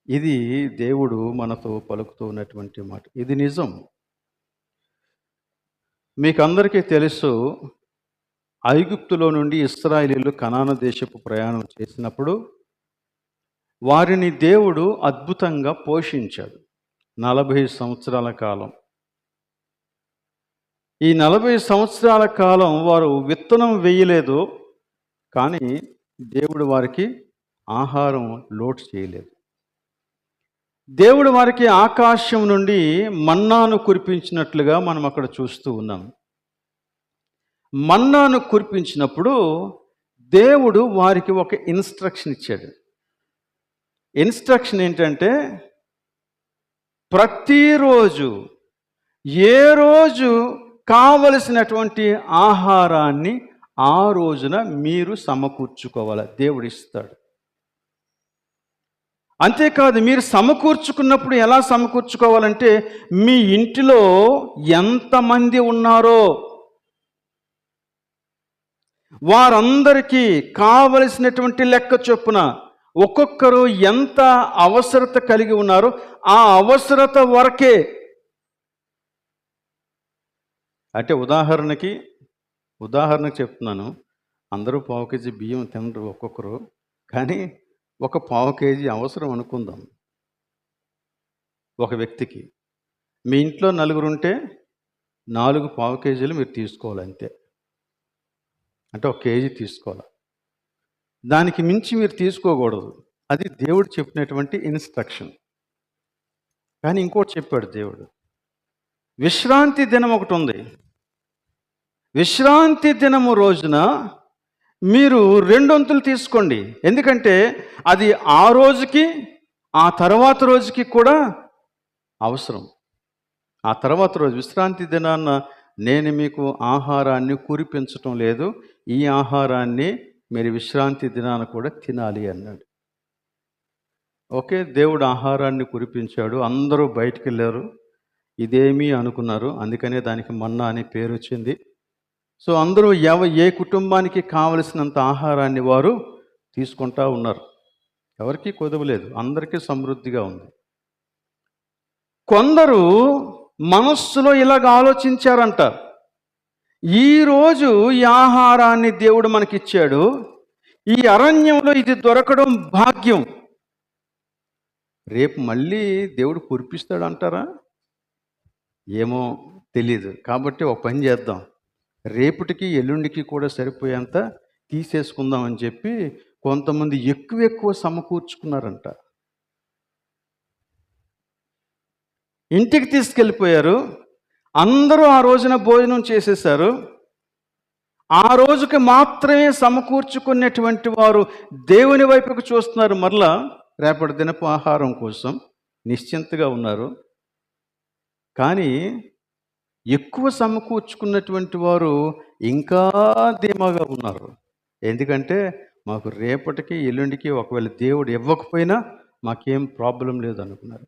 ఇది దేవుడు మనతో పలుకుతూ ఉన్నటువంటి మాట. ఇది నిజం. మీకు అందరికీ తెలుసు, ఐగుప్తులో నుండి ఇశ్రాయేలీయులు కనాను దేశపు ప్రయాణం చేసినప్పుడు వారిని దేవుడు అద్భుతంగా పోషించాడు 40 సంవత్సరాల కాలం. ఈ 40 సంవత్సరాల కాలం వారు విత్తనం వేయలేదు, కానీ దేవుడు వారికి ఆహారం లోటు చేయలేదు. దేవుడు వారికి ఆకాశం నుండి మన్నాను కురిపించినట్లుగా మనం అక్కడ చూస్తూ ఉన్నాం. మన్నాను కురిపించినప్పుడు దేవుడు వారికి ఒక ఇన్స్ట్రక్షన్ ఇచ్చాడు. ఇన్స్ట్రక్షన్ ఏంటంటే, ప్రతిరోజు ఏ రోజు కావలసినటువంటి ఆహారాన్ని ఆ రోజున మీరు సమకూర్చుకోవాలి. దేవుడు ఇస్తాడు. అంతేకాదు, మీరు సమకూర్చుకున్నప్పుడు ఎలా సమకూర్చుకోవాలంటే, మీ ఇంటిలో ఎంతమంది ఉన్నారో వారందరికీ కావలసినటువంటి లెక్క చొప్పున ఒక్కొక్కరు ఎంత అవసరత కలిగి ఉన్నారో ఆ అవసరత వరకే. అంటే ఉదాహరణకి ఉదాహరణకు చెప్తున్నాను. అందరూ పావు కేజీ బియ్యం తినరు ఒక్కొక్కరు. కానీ ఒక పావు కేజీ అవసరం అనుకుందాం ఒక వ్యక్తికి. మీ ఇంట్లో నలుగురుంటే 4 పావు కేజీలు మీరు తీసుకోవాలి అంతే. అంటే ఒక కేజీ తీసుకోవాలి. దానికి మించి మీరు తీసుకోకూడదు. అది దేవుడు చెప్పినటువంటి ఇన్‌స్ట్రక్షన్. కానీ ఇంకోటి చెప్పాడు దేవుడు. విశ్రాంతి దినం ఒకటుంది. విశ్రాంతి దినము రోజున మీరు 2 వంతులు తీసుకోండి. ఎందుకంటే అది ఆ రోజుకి, ఆ తర్వాత రోజుకి కూడా అవసరం. ఆ తర్వాత రోజు విశ్రాంతి దినాన నేను మీకు ఆహారాన్ని కురిపించటం లేదు. ఈ ఆహారాన్ని మీరు విశ్రాంతి దినాన కూడా తినాలి అన్నాడు. ఓకే, దేవుడు ఆహారాన్ని కురిపించాడు. అందరూ బయటికెళ్ళారు. ఇదేమీ అనుకున్నారు. అందుకనే దానికి మన్నా అని పేరు వచ్చింది. సో అందరూ ఏ కుటుంబానికి కావలసినంత ఆహారాన్ని వారు తీసుకుంటా ఉన్నారు. ఎవరికీ కొదవలేదు. అందరికీ సమృద్ధిగా ఉంది. కొందరు మనస్సులో ఇలాగ ఆలోచించారంట. ఈరోజు ఈ ఆహారాన్ని దేవుడు మనకిచ్చాడు. ఈ అరణ్యంలో ఇది దొరకడం భాగ్యం. రేపు మళ్ళీ దేవుడు కురిపిస్తాడు అంటారా? ఏమో తెలీదు. కాబట్టి ఒక పని చేద్దాం. రేపటికి ఎల్లుండికి కూడా సరిపోయేంత తీసేసుకుందాం అని చెప్పి కొంతమంది ఎక్కువ సమకూర్చుకున్నారంట. ఇంటికి తీసుకెళ్ళిపోయారు. అందరూ ఆ రోజున భోజనం చేసేశారు. ఆ రోజుకి మాత్రమే సమకూర్చుకున్నటువంటి వారు దేవుని వైపుకు చూస్తున్నారు. మరలా రేపటి దినపు ఆహారం కోసం నిశ్చింతగా ఉన్నారు. కానీ ఎక్కువ సమకూర్చుకున్నటువంటి వారు ఇంకా ధీమాగా ఉన్నారు. ఎందుకంటే మాకు రేపటికి ఎల్లుండికి ఒకవేళ దేవుడు ఇవ్వకపోయినా మాకేం ప్రాబ్లం లేదు అనుకున్నారు.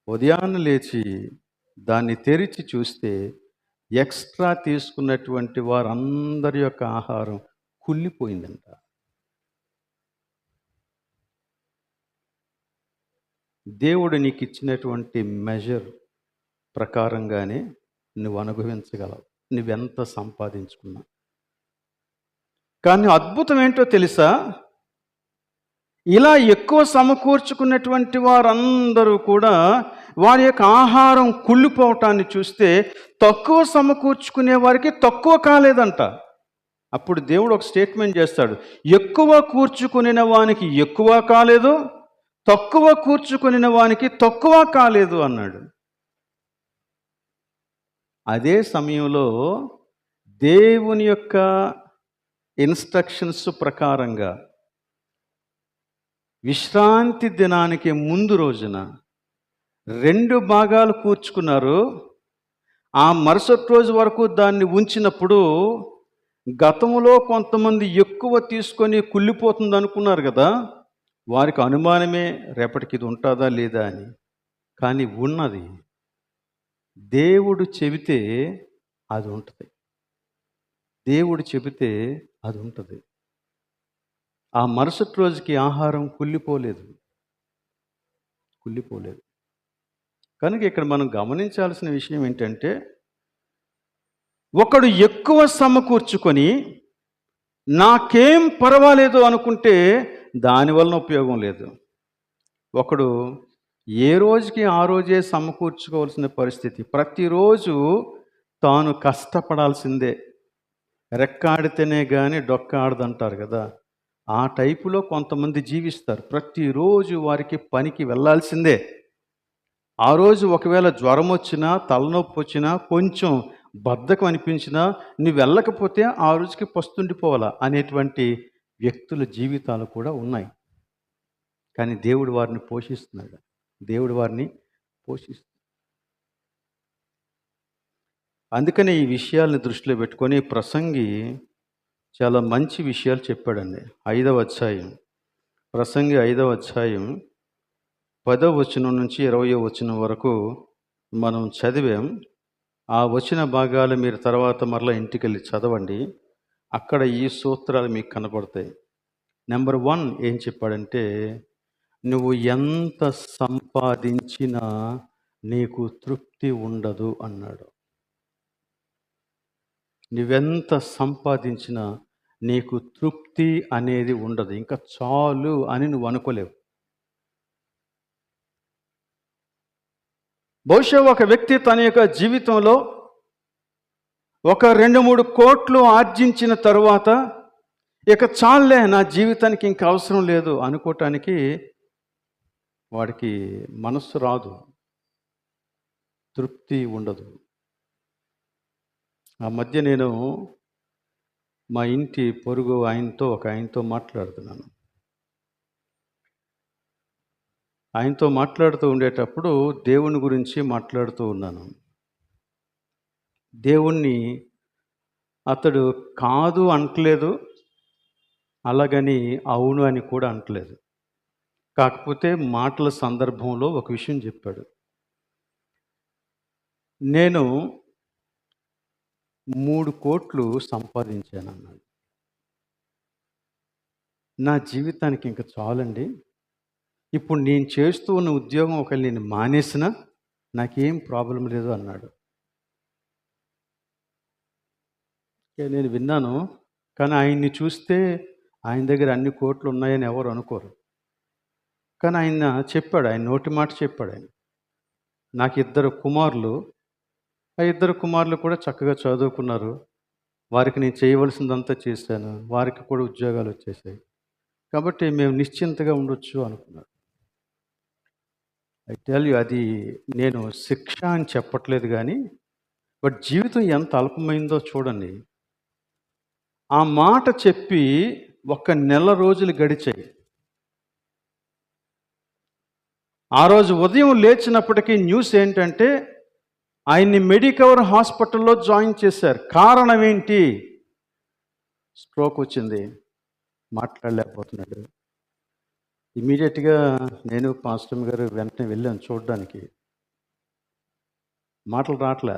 ఉదయాన్నే లేచి దాన్ని తెరిచి చూస్తే ఎక్స్ట్రా తీసుకున్నటువంటి వారందరి యొక్క ఆహారం కుళ్ళిపోయిందంట. దేవుడు నీకు ఇచ్చినటువంటి మెజర్ ప్రకారంగానే నువ్వు అనుభవించగలవు, నువ్వెంత సంపాదించుకున్నా. కానీ అద్భుతం ఏంటో తెలుసా? ఇలా ఎక్కువ సమకూర్చుకున్నటువంటి వారందరూ కూడా వారి యొక్క ఆహారం కుళ్ళిపోవటాన్ని చూస్తే తక్కువ సమకూర్చుకునే వారికి తక్కువ కాలేదంట. అప్పుడు దేవుడు ఒక స్టేట్మెంట్ చేస్తాడు. ఎక్కువ కూర్చుకునే వానికి ఎక్కువ కాలేదు, తక్కువ కూర్చుకునే వానికి తక్కువ కాలేదు అన్నాడు. అదే సమయంలో దేవుని యొక్క ఇన్స్ట్రక్షన్స్ ప్రకారంగా విశ్రాంతి దినానికి ముందు రోజున 2 భాగాలు కూర్చుకున్నారు. ఆ మరుసటి రోజు వరకు దాన్ని ఉంచినప్పుడు గతంలో కొంతమంది ఎక్కువ తీసుకొని కుళ్ళిపోతుంది అనుకున్నారు కదా, వారికి అనుమానమే రేపటికి ఇది ఉంటుందా లేదా అని. కానీ ఉన్నది. దేవుడు చెబితే అది ఉంటుంది. దేవుడు చెబితే అది ఉంటుంది. ఆ మరుసటి రోజుకి ఆహారం కుళ్ళిపోలేదు. కనుక ఇక్కడ మనం గమనించాల్సిన విషయం ఏంటంటే, ఒకడు ఎక్కువ సమకూర్చుకొని నాకేం పర్వాలేదు అనుకుంటే దానివలన ఉపయోగం లేదు. ఒకడు ఏ రోజుకి ఆ రోజే సమకూర్చుకోవాల్సిన పరిస్థితి. ప్రతిరోజు తాను కష్టపడాల్సిందే. రెక్కాడితేనే కానీ డొక్క ఆడదంటారు కదా, ఆ టైపులో కొంతమంది జీవిస్తారు. ప్రతిరోజు వారికి పనికి వెళ్ళాల్సిందే. ఆ రోజు ఒకవేళ జ్వరం వచ్చినా, తలనొప్పి వచ్చినా, కొంచెం బద్ధకం అనిపించినా నువ్వు వెళ్ళకపోతే ఆ రోజుకి పస్తుండిపోవాలా అనేటువంటి వ్యక్తుల జీవితాలు కూడా ఉన్నాయి. కానీ దేవుడు వారిని పోషిస్తున్నాడు. అందుకనే ఈ విషయాలను దృష్టిలో పెట్టుకొని ప్రసంగి చాలా మంచి విషయాలు చెప్పాడండి. 5వ అధ్యాయం, ప్రసంగి 5వ అధ్యాయం 10వ వచనం నుంచి 20వ వచనం వరకు మనం చదివాం. ఆ వచన భాగాలు మీరు తర్వాత మరలా ఇంటికి వెళ్ళి చదవండి. అక్కడ ఈ సూత్రాలు మీకు కనపడతాయి. నెంబర్ 1 ఏం చెప్పాడంటే, నువ్వు ఎంత సంపాదించినా నీకు తృప్తి ఉండదు అన్నాడు. నువ్వెంత సంపాదించినా నీకు తృప్తి అనేది ఉండదు. ఇంకా చాలు అని నువ్వు అనుకోలేవు. బహుశా ఒక వ్యక్తి తన యొక్క జీవితంలో ఒక 2-3 కోట్లు ఆర్జించిన తరువాత ఇక చాలులే, నా జీవితానికి ఇంక అవసరం లేదు అనుకోవటానికి వాడికి మనస్సు రాదు, తృప్తి ఉండదు. ఆ మధ్య నేను మా ఇంటి పొరుగు ఒక ఆయనతో మాట్లాడుతున్నాను. ఆయనతో మాట్లాడుతూ ఉండేటప్పుడు దేవుని గురించి మాట్లాడుతూ ఉన్నాను. దేవుణ్ణి అతడు కాదు అంటలేదు, అలాగని అవును అని కూడా అంటలేదు. కాకపోతే మాటల సందర్భంలో ఒక విషయం చెప్పాడు. నేను 3 కోట్లు సంపాదించానన్నాడు. నా జీవితానికి ఇంక చాలండి, ఇప్పుడు నేను చేస్తూ ఉన్న ఉద్యోగం ఒకవేళ నేను మానేసినా నాకేం ప్రాబ్లం లేదు అన్నాడు. నేను విన్నాను, కానీ ఆయన్ని చూస్తే ఆయన దగ్గర అన్ని కోట్లు ఉన్నాయని ఎవరు అనుకోరు. కానీ ఆయన చెప్పాడు, ఆయన నోటి మాట చెప్పాడు. ఆయన నాకు 2 కుమారులు, ఆ 2 కుమారులు కూడా చక్కగా చదువుకున్నారు. వారికి నేను చేయవలసిందంతా చేశాను, వారికి కూడా ఉద్యోగాలు వచ్చేసాయి, కాబట్టి మేము నిశ్చింతగా ఉండొచ్చు అనుకున్నాడు. ఐ టెల్ యూ, అది నేను శిక్ష అని చెప్పట్లేదు, కానీ బట్ జీవితం ఎంత అల్పమైందో చూడండి. ఆ మాట చెప్పి 1 నెల రోజులు గడిచాయి. ఆ రోజు ఉదయం లేచినప్పటికీ న్యూస్ ఏంటంటే ఆయన్ని మెడికవర్ హాస్పిటల్లో జాయిన్ చేశారు. కారణం ఏంటి? స్ట్రోక్ వచ్చింది, మాట్లాడలేకపోతున్నాడు. ఇమీడియట్గా నేను పాస్టర్ గారు వెంటనే వెళ్ళాను చూడడానికి. మాటలు రావట్లే,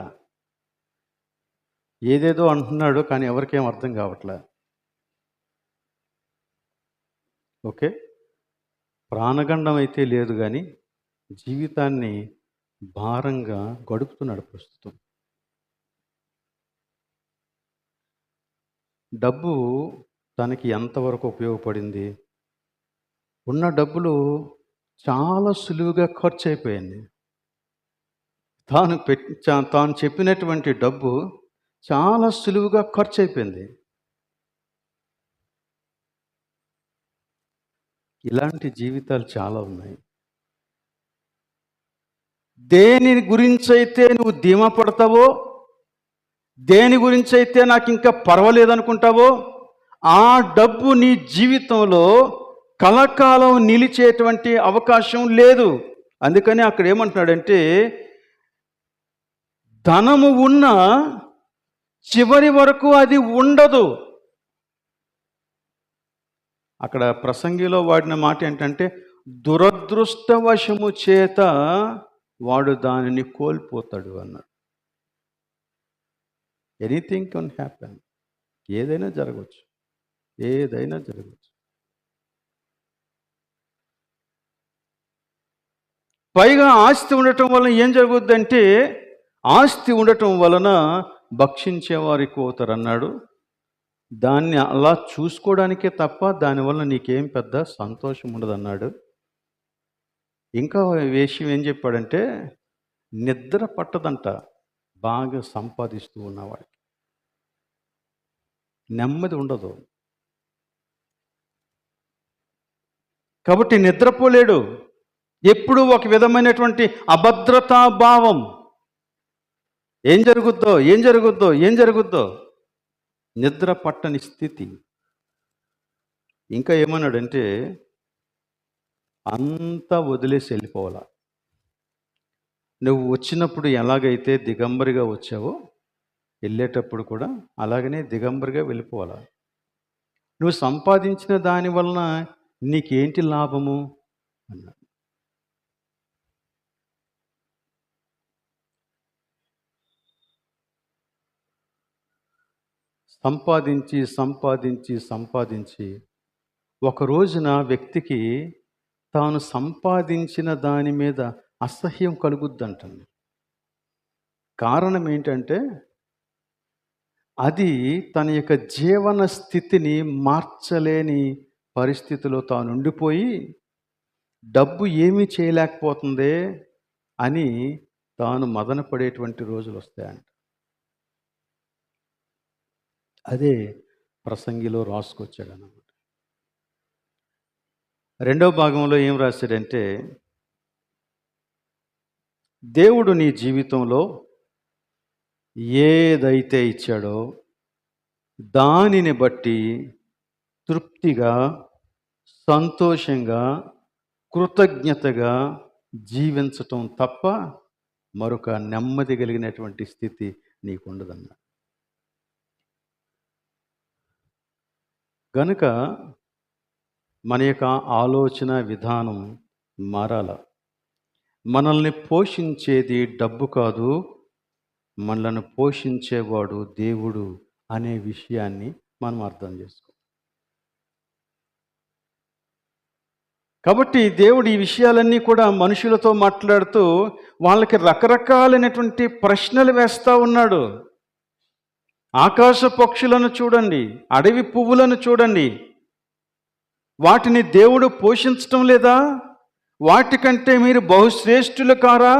ఏదేదో అంటున్నాడు, కానీ ఎవరికేం అర్థం కావట్లే. ఓకే, ప్రాణగండం అయితే లేదు, కానీ జీవితాన్ని భారంగా గడుపుతున్నాడు ప్రస్తుతం. డబ్బు తనకి ఎంతవరకు ఉపయోగపడింది? ఉన్న డబ్బులు చాలా సులువుగా ఖర్చు అయిపోయింది. తాను చెప్పినటువంటి డబ్బు చాలా సులువుగా ఖర్చు అయిపోయింది. ఇలాంటి జీవితాలు చాలా ఉన్నాయి. దేని గురించి అయితే నువ్వు ధీమా పడతావో, దేని గురించి అయితే నాకు ఇంకా పర్వాలేదనుకుంటావో, ఆ డబ్బు నీ జీవితంలో కలకాలం నిలిచేటువంటి అవకాశం లేదు. అందుకని అక్కడ ఏమంటున్నాడంటే, ధనము ఉన్న చివరి వరకు అది ఉండదు. అక్కడ ప్రసంగిలో వాడిన మాట ఏంటంటే, దురదృష్టవశము చేత వాడు దానిని కోల్పోతాడు అన్నాడు. ఎనీథింగ్ కెన్ హ్యాపెన్, ఏదైనా జరగవచ్చు, ఏదైనా జరగవచ్చు. పైగా ఆస్తి ఉండటం వలన ఏం జరుగుద్దంటే, ఆస్తి ఉండటం వలన భక్షించేవారు ఎక్కువ అవుతారు అన్నాడు. దాన్ని అలా చూసుకోవడానికే తప్ప దానివల్ల నీకేం పెద్ద సంతోషం ఉండదు అన్నాడు. ఇంకా విషయం ఏం చెప్పాడంటే, నిద్ర పట్టదంట బాగా సంపాదిస్తూ ఉన్నవాడికి, నెమ్మది ఉండదు. కాబట్టి నిద్రపోలేడు, ఎప్పుడూ ఒక విధమైనటువంటి అభద్రతా భావం. ఏం జరుగుద్దో నిద్ర పట్టని స్థితి. ఇంకా ఏమన్నాడంటే, అంతా వదిలేసి వెళ్ళిపోవాలా. నువ్వు వచ్చినప్పుడు ఎలాగైతే దిగంబరిగా వచ్చావో, వెళ్ళేటప్పుడు కూడా అలాగనే దిగంబరిగా వెళ్ళిపోవాలా. నువ్వు సంపాదించిన దాని వలన నీకేంటి లాభము అన్నాడు. సంపాదించి ఒక రోజున వ్యక్తికి తాను సంపాదించిన దాని మీద అసహ్యం కలుగుద్దంటండి. కారణం ఏంటంటే, అది తన యొక్క జీవన స్థితిని మార్చలేని పరిస్థితిలో తాను ఉండిపోయి, డబ్బు ఏమీ చేయలేకపోతుందే అని తాను మదన పడేటువంటి రోజులు వస్తాయంట. అదే ప్రసంగిలో రాసుకొచ్చాడన్నమాట. రెండవ భాగంలో ఏం రాశాడంటే, దేవుడు నీ జీవితంలో ఏదైతే ఇచ్చాడో దానిని బట్టి తృప్తిగా, సంతోషంగా, కృతజ్ఞతగా జీవించటం తప్ప మరొక నెమ్మది కలిగినటువంటి స్థితి నీకుండదన్నాడు. గనుక మన యొక్క ఆలోచన విధానం మారాల. మనల్ని పోషించేది డబ్బు కాదు, మనల్ని పోషించేవాడు దేవుడు అనే విషయాన్ని మనం అర్థం చేసుకోవాలి. కాబట్టి దేవుడు ఈ విషయాలన్నీ కూడా మనుషులతో మాట్లాడుతూ వాళ్ళకి రకరకాలైనటువంటి ప్రశ్నలు వేస్తూ ఉన్నాడు. ఆకాశ పక్షులను చూడండి, అడవి పువ్వులను చూడండి, వాటిని దేవుడు పోషించటం లేదా? వాటికంటే మీరు బహుశ్రేష్ఠులు కారా?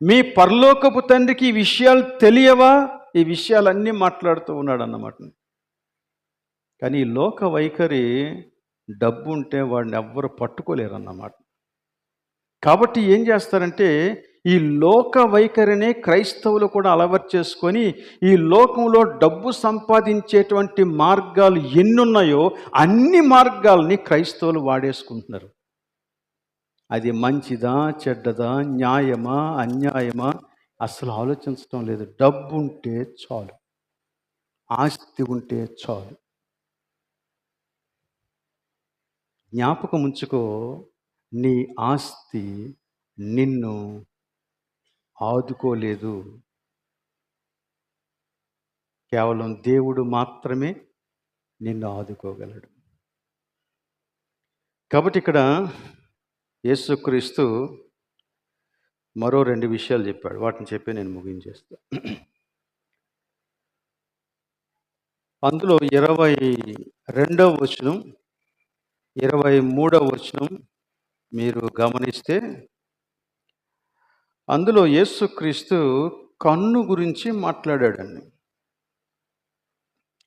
మీ పరలోకపు తండ్రికి ఈ విషయాలు తెలియవా? ఈ విషయాలన్నీ మాట్లాడుతూ ఉన్నాడు అన్నమాట. కానీ ఈ లోక వైఖరి, డబ్బు ఉంటే వాడిని ఎవ్వరు పట్టుకోలేరు అన్నమాట. కాబట్టి ఏం చేస్తారంటే, ఈ లోక వైఖరినే క్రైస్తవులు కూడా అలవాటు చేసుకొని, ఈ లోకంలో డబ్బు సంపాదించేటువంటి మార్గాలు ఎన్నున్నాయో అన్ని మార్గాల్ని క్రైస్తవులు వాడేసుకుంటున్నారు. అది మంచిదా, చెడ్డదా, న్యాయమా, అన్యాయమా అసలు ఆలోచించడం లేదు. డబ్బు ఉంటే చాలు, ఆస్తి ఉంటే చాలు. జ్ఞాపకం ఉంచుకో, నీ ఆస్తి నిన్ను ఆదుకోలేదు. కేవలం దేవుడు మాత్రమే నిన్ను ఆదుకోగలడు. కాబట్టి ఇక్కడ యేసుక్రీస్తు మరో 2 విషయాలు చెప్పాడు. వాటిని చెప్పి నేను ముగించేస్తా. అందులో 22వ వచనం, 23వ వచనం మీరు గమనిస్తే, అందులో యేసుక్రీస్తు కన్ను గురించి మాట్లాడాడండి.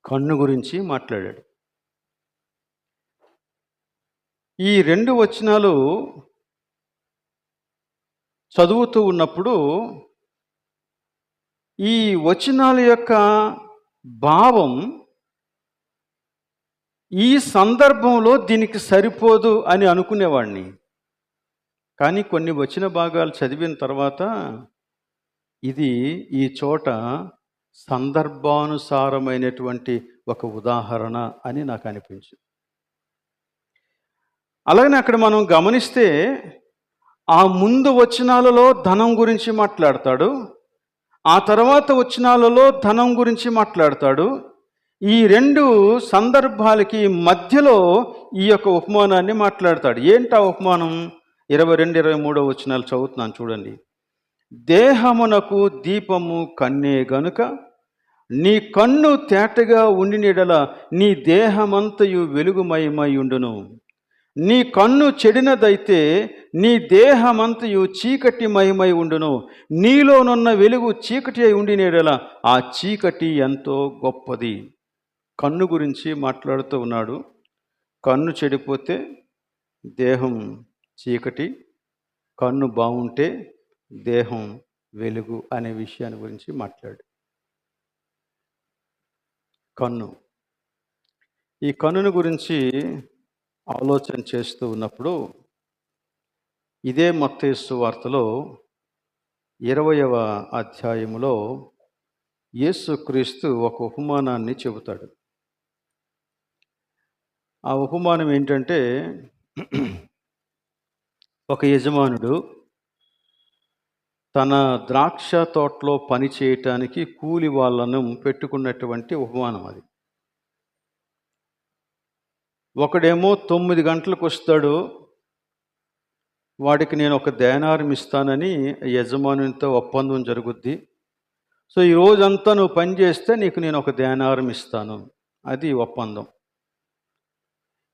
కన్ను గురించి మాట్లాడాడు. ఈ 2 వచనాలు చదువుతూ ఉన్నప్పుడు ఈ వచనాల యొక్క భావం ఈ సందర్భంలో దీనికి సరిపోదు అని అనుకునేవాడిని. కానీ కొన్ని వచన భాగాలు చదివిన తర్వాత ఇది ఈ చోట సందర్భానుసారమైనటువంటి ఒక ఉదాహరణ అని నాకు అనిపించింది. అలాగనే అక్కడ మనం గమనిస్తే ఆ ముందు వచనాలలో ధనం గురించి మాట్లాడతాడు, ఆ తర్వాత వచనాలలో ధనం గురించి మాట్లాడతాడు. ఈ 2 సందర్భాలకి మధ్యలో ఈ యొక్క ఉపమానాన్ని మాట్లాడతాడు. ఏంటా ఉపమానం? 22, 23 వచనాలు చదువుతున్నాను చూడండి. దేహమునకు దీపము కన్నే గనుక నీ కన్ను తేటగా ఉండినెడల నీ దేహమంతయు వెలుగుమయమై ఉండును. నీ కన్ను చెడినదైతే నీ దేహమంతయు చీకటిమయమై ఉండును. నీలోనున్న వెలుగు చీకటి అయి ఉండినెడల ఆ చీకటి ఎంతో గొప్పది. కన్ను గురించి మాట్లాడుతూ ఉన్నాడు. కన్ను చెడిపోతే దేహం చీకటి, కన్ను బాగుంటే దేహం వెలుగు అనే విషయాన్ని గురించి మాట్లాడు. కన్ను, ఈ కన్నును గురించి ఆలోచన చేస్తూ ఉన్నప్పుడు ఇదే మత్తయి సువార్తలో 20వ అధ్యాయములో యేసుక్రీస్తు ఒక ఉపమానాన్ని చెబుతాడు. ఆ ఉపమానం ఏంటంటే, ఒక యజమానుడు తన ద్రాక్ష తోటలో పని చేయటానికి కూలి వాళ్ళను పెట్టుకున్నటువంటి ఉపమానం అది. ఒకడేమో 9 గంటలకు వస్తాడు, వాడికి నేను 1 దేనారం ఇస్తానని యజమానునితో ఒప్పందం జరుగుద్ది. సో ఈ రోజంతా నువ్వు పని చేస్తే నీకు నేను ఒక దేనారం ఇస్తాను. అది ఒప్పందం.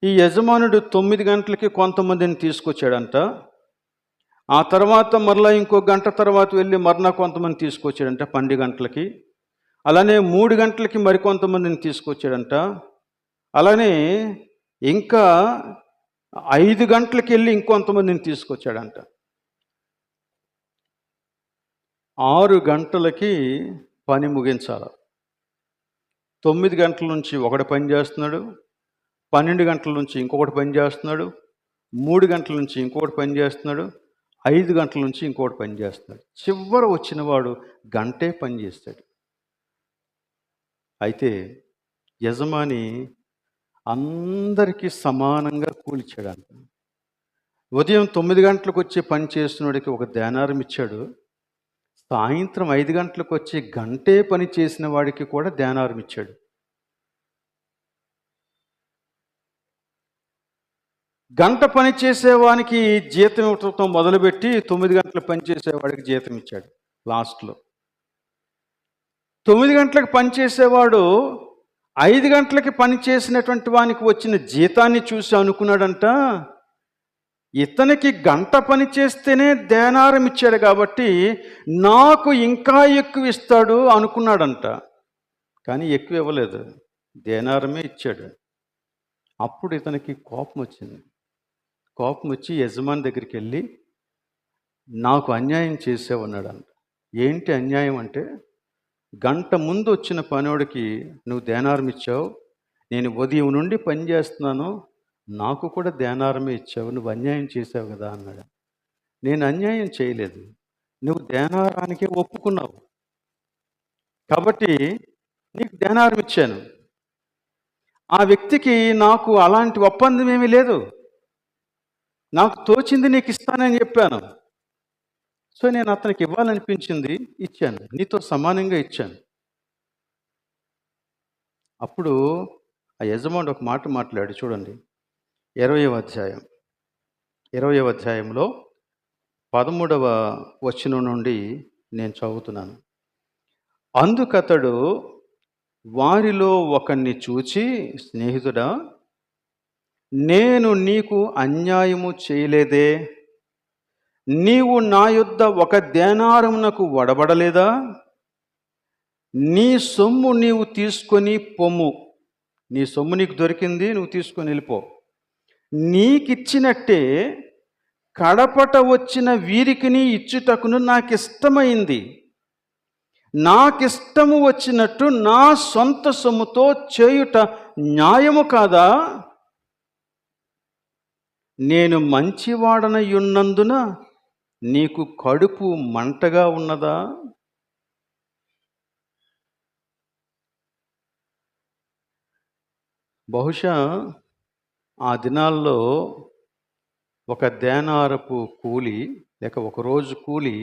ఈ యజమానుడు 9 గంటలకి కొంతమందిని తీసుకొచ్చాడంట. ఆ తర్వాత మరలా ఇంకో గంట తర్వాత వెళ్ళి మరలా కొంతమంది తీసుకొచ్చాడంట 12 గంటలకి. అలానే 3 గంటలకి మరికొంతమందిని తీసుకొచ్చాడంట. అలానే ఇంకా 5 గంటలకి వెళ్ళి ఇంకొంతమందిని తీసుకొచ్చాడంట. 6 గంటలకి పని ముగించాలి. 9 గంటల నుంచి ఒకడు పని చేస్తున్నాడు, 12 గంటల నుంచి ఇంకొకటి పని చేస్తున్నాడు, 3 గంటల నుంచి ఇంకొకటి పని చేస్తున్నాడు, 5 గంటల నుంచి ఇంకొకటి పని చేస్తున్నాడు. చివర వచ్చిన వాడు గంటే పని చేస్తాడు. అయితే యజమాని అందరికీ సమానంగా కూలిచ్చాడంట. ఉదయం 9 గంటలకు వచ్చి పని చేస్తున్నవాడికి ఒక దేనారం ఇచ్చాడు. సాయంత్రం 5 గంటలకు వచ్చి గంటే పని చేసిన వాడికి కూడా దేనారం ఇచ్చాడు. గంట పని చేసేవానికి జీతం ఇవ్వటం మొదలుపెట్టి 9 గంటలు పని చేసేవాడికి జీతం ఇచ్చాడు లాస్ట్లో. 9 గంటలకు పని చేసేవాడు 5 గంటలకి పని చేసినటువంటి వానికి వచ్చిన జీతాన్ని చూసి అనుకున్నాడంట, ఇతనికి గంట పని చేస్తేనే దేనారం ఇచ్చాడు కాబట్టి నాకు ఇంకా ఎక్కువ ఇస్తాడు అనుకున్నాడంట. కానీ ఎక్కువ ఇవ్వలేదు, దేనారమే ఇచ్చాడు. అప్పుడు ఇతనికి కోపం వచ్చింది. కోపం వచ్చి యజమాని దగ్గరికి వెళ్ళి, నాకు అన్యాయం చేసావన్నాడంట. ఏంటి అన్యాయం అంటే, గంట ముందు వచ్చిన పనోడికి నువ్వు దేనారం ఇచ్చావు, నేను ఉదయం నుండి పని చేస్తున్నాను, నాకు కూడా దేనారమే ఇచ్చావు, నువ్వు అన్యాయం చేసావు కదా అన్నాడు. నేను అన్యాయం చేయలేదు, నువ్వు దేనారానికే ఒప్పుకున్నావు కాబట్టి నీకు దేనారం ఇచ్చాను. ఆ వ్యక్తికి నాకు అలాంటి ఒప్పందం ఏమీ లేదు, నాకు తోచింది నీకు ఇస్తానని చెప్పాను. సో నేను అతనికి ఇవ్వాలనిపించింది, ఇచ్చాను, నీతో సమానంగా ఇచ్చాను. అప్పుడు ఆ యజమానుడు ఒక మాట మాట్లాడు చూడండి. 20వ అధ్యాయం 20వ అధ్యాయంలో 13వ వచనం నుండి నేను చదువుతున్నాను. అందుకతడు వారిలో ఒకరిని చూచి, స్నేహితుడా, నేను నీకు అన్యాయము చేయలేదే, నీవు నా యొద్ద ఒక దేనారమునకు వడబడలేదా? నీ సొమ్ము నీవు తీసుకొని పొమ్ము, నీ సొమ్ము నీకు దొరికింది, నువ్వు తీసుకొని వెళ్ళిపో. నీకిచ్చినట్టే కడపట వచ్చిన వీరికిని ఇచ్చుటకును నాకిష్టమైంది. నాకిష్టము వచ్చినట్టు నా సొంత సొమ్ముతో చేయుట న్యాయము కాదా? నేను మంచివాడనయున్నందున నీకు కడుపు మంటగా ఉన్నదా? బహుశా ఆ దినాల్లో ఒక దేనారపు కూలి లేక ఒక రోజు కూలి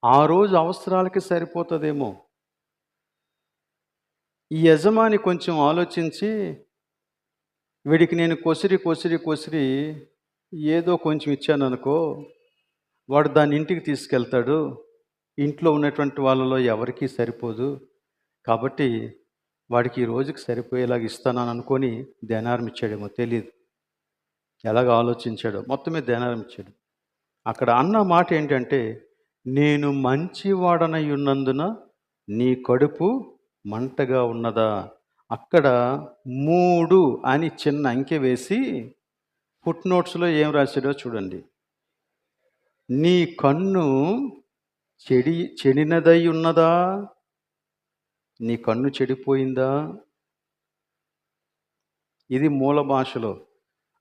ఆ రోజు అవసరాలకి సరిపోతుందేమో. ఈ యజమాని కొంచెం ఆలోచించి, వీడికి నేను కొసిరి ఏదో కొంచెం ఇచ్చాను అనుకో, వాడు దాన్ని ఇంటికి తీసుకెళ్తాడు, ఇంట్లో ఉన్నటువంటి వాళ్ళలో ఎవరికీ సరిపోదు, కాబట్టి వాడికి ఈ రోజుకి సరిపోయేలాగా ఇస్తానని అనుకొని దేనారం ఇచ్చాడేమో, తెలియదు ఎలాగ ఆలోచించాడో, మొత్తమే దేనారం ఇచ్చాడు. అక్కడ అన్న మాట ఏంటంటే, నేను మంచివాడనై ఉన్నందున నీ కడుపు మంటగా ఉన్నదా? అక్కడ 3 అని చిన్న అంకె వేసి ఫుట్ నోట్స్లో ఏం రాశాడో చూడండి. నీ కన్ను చెడినదై ఉన్నదా? నీ కన్ను చెడిపోయిందా? ఇది మూల భాషలో,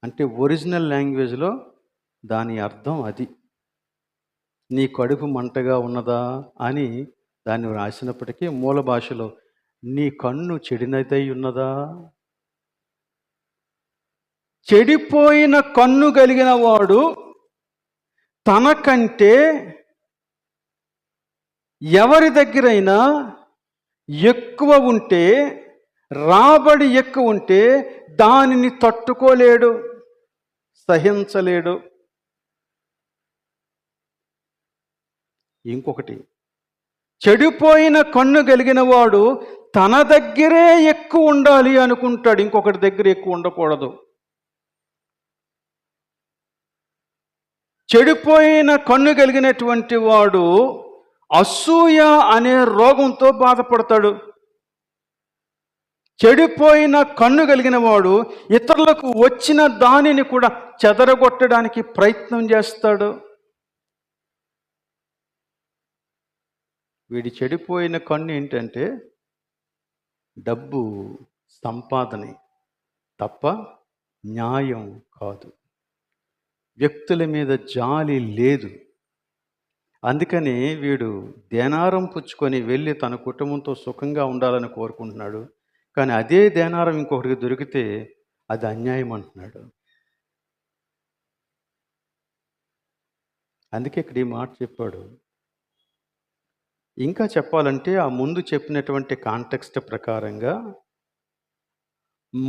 అంటే ఒరిజినల్ లాంగ్వేజ్లో దాని అర్థం అది. నీ కడుపు మంటగా ఉన్నదా అని దాన్ని రాసినప్పటికీ మూల భాషలో నీ కన్ను చెడినదై ఉన్నదా? చెడిపోయిన కన్ను కలిగిన వాడు తనకంటే ఎవరి దగ్గరైనా ఎక్కువ ఉంటే, రాబడి ఎక్కువ ఉంటే దానిని తట్టుకోలేడు, సహించలేడు. ఇంకొకటి, చెడిపోయిన కన్ను కలిగిన వాడు తన దగ్గరే ఎక్కువ ఉండాలి అనుకుంటాడు, ఇంకొకటి దగ్గర ఎక్కువ ఉండకూడదు. చెడిపోయిన కన్ను కలిగినటువంటి వాడు అసూయ అనే రోగంతో బాధపడతాడు. చెడిపోయిన కన్ను కలిగిన వాడు ఇతరులకు వచ్చిన దానిని కూడా చెదరగొట్టడానికి ప్రయత్నం చేస్తాడు. వీడి చెడిపోయిన కన్ను ఏంటంటే డబ్బు సంపాదనే తప్ప న్యాయం కాదు. వ్యక్తుల మీద జాలి లేదు. అందుకని వీడు దేనారం పుచ్చుకొని వెళ్ళి తన కుటుంబంతో సుఖంగా ఉండాలని కోరుకుంటున్నాడు. కానీ అదే దేనారం ఇంకొకటికి దొరికితే అది అన్యాయం అంటున్నాడు. అందుకే ఇక్కడ ఈ మాట చెప్పాడు. ఇంకా చెప్పాలంటే ఆ ముందు చెప్పినటువంటి కాంటెక్స్ట్ ప్రకారంగా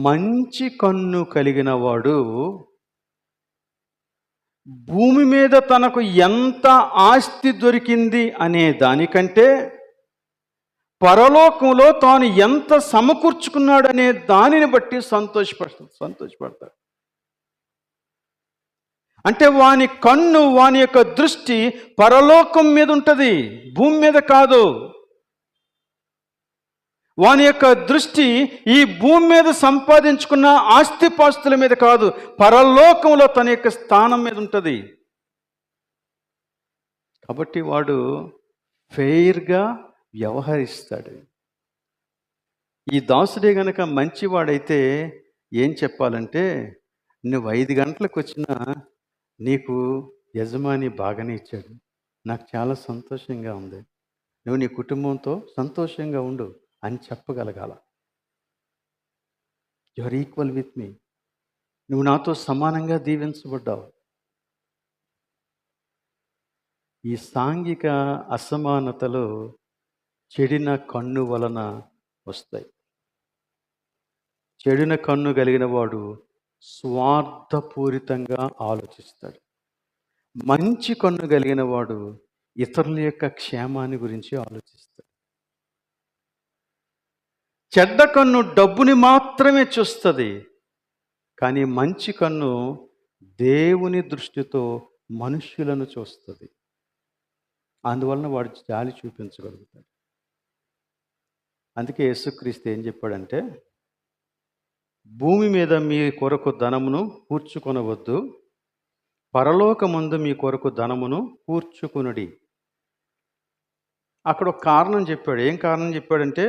మంచి కన్ను కలిగిన వాడు భూమి మీద తనకు ఎంత ఆస్తి దొరికింది అనే దానికంటే పరలోకంలో తాను ఎంత సమకూర్చుకున్నాడనే దానిని బట్టి సంతోషపడతాడు. అంటే వాని కన్ను, వాని యొక్క దృష్టి పరలోకం మీద ఉంటుంది, భూమి మీద కాదు. వాని యొక్క దృష్టి ఈ భూమి మీద సంపాదించుకున్న ఆస్తిపాస్తుల మీద కాదు, పరలోకంలో తన యొక్క స్థానం మీద ఉంటుంది. కాబట్టి వాడు ఫెయిర్గా వ్యవహరిస్తాడు. ఈ దాసుడే గనక మంచివాడైతే ఏం చెప్పాలంటే, నువ్వు 5 గంటలకు వచ్చినా నీకు యజమాని బాగానే ఇచ్చాడు, నాకు చాలా సంతోషంగా ఉంది, నువ్వు నీ కుటుంబంతో సంతోషంగా ఉండు అని చెప్పగలగాల. You are equal with me, నువ్వు నాతో సమానంగా దీవించబడ్డావు. ఈ సాంఘిక అసమానతలు చెడిన కన్ను వలన వస్తాయి. చెడిన కన్ను కలిగిన వాడు స్వార్థపూరితంగా ఆలోచిస్తాడు. మంచి కన్ను కలిగిన వాడు ఇతరుల యొక్క క్షేమాన్ని గురించి ఆలోచిస్తాడు. చెడ్డ కన్ను డబ్బుని మాత్రమే చూస్తుంది, కానీ మంచి కన్ను దేవుని దృష్టితో మనుష్యులను చూస్తుంది. అందువలన వాడు జాలి చూపించగలుగుతాడు. అందుకే యేసుక్రీస్తు ఏం చెప్పాడంటే, భూమి మీద మీ కొరకు ధనమును కూర్చుకొనవద్దు, పరలోకమందు మీ కొరకు ధనమును కూర్చుకునుడి. అక్కడ ఒక కారణం చెప్పాడు. ఏం కారణం చెప్పాడంటే,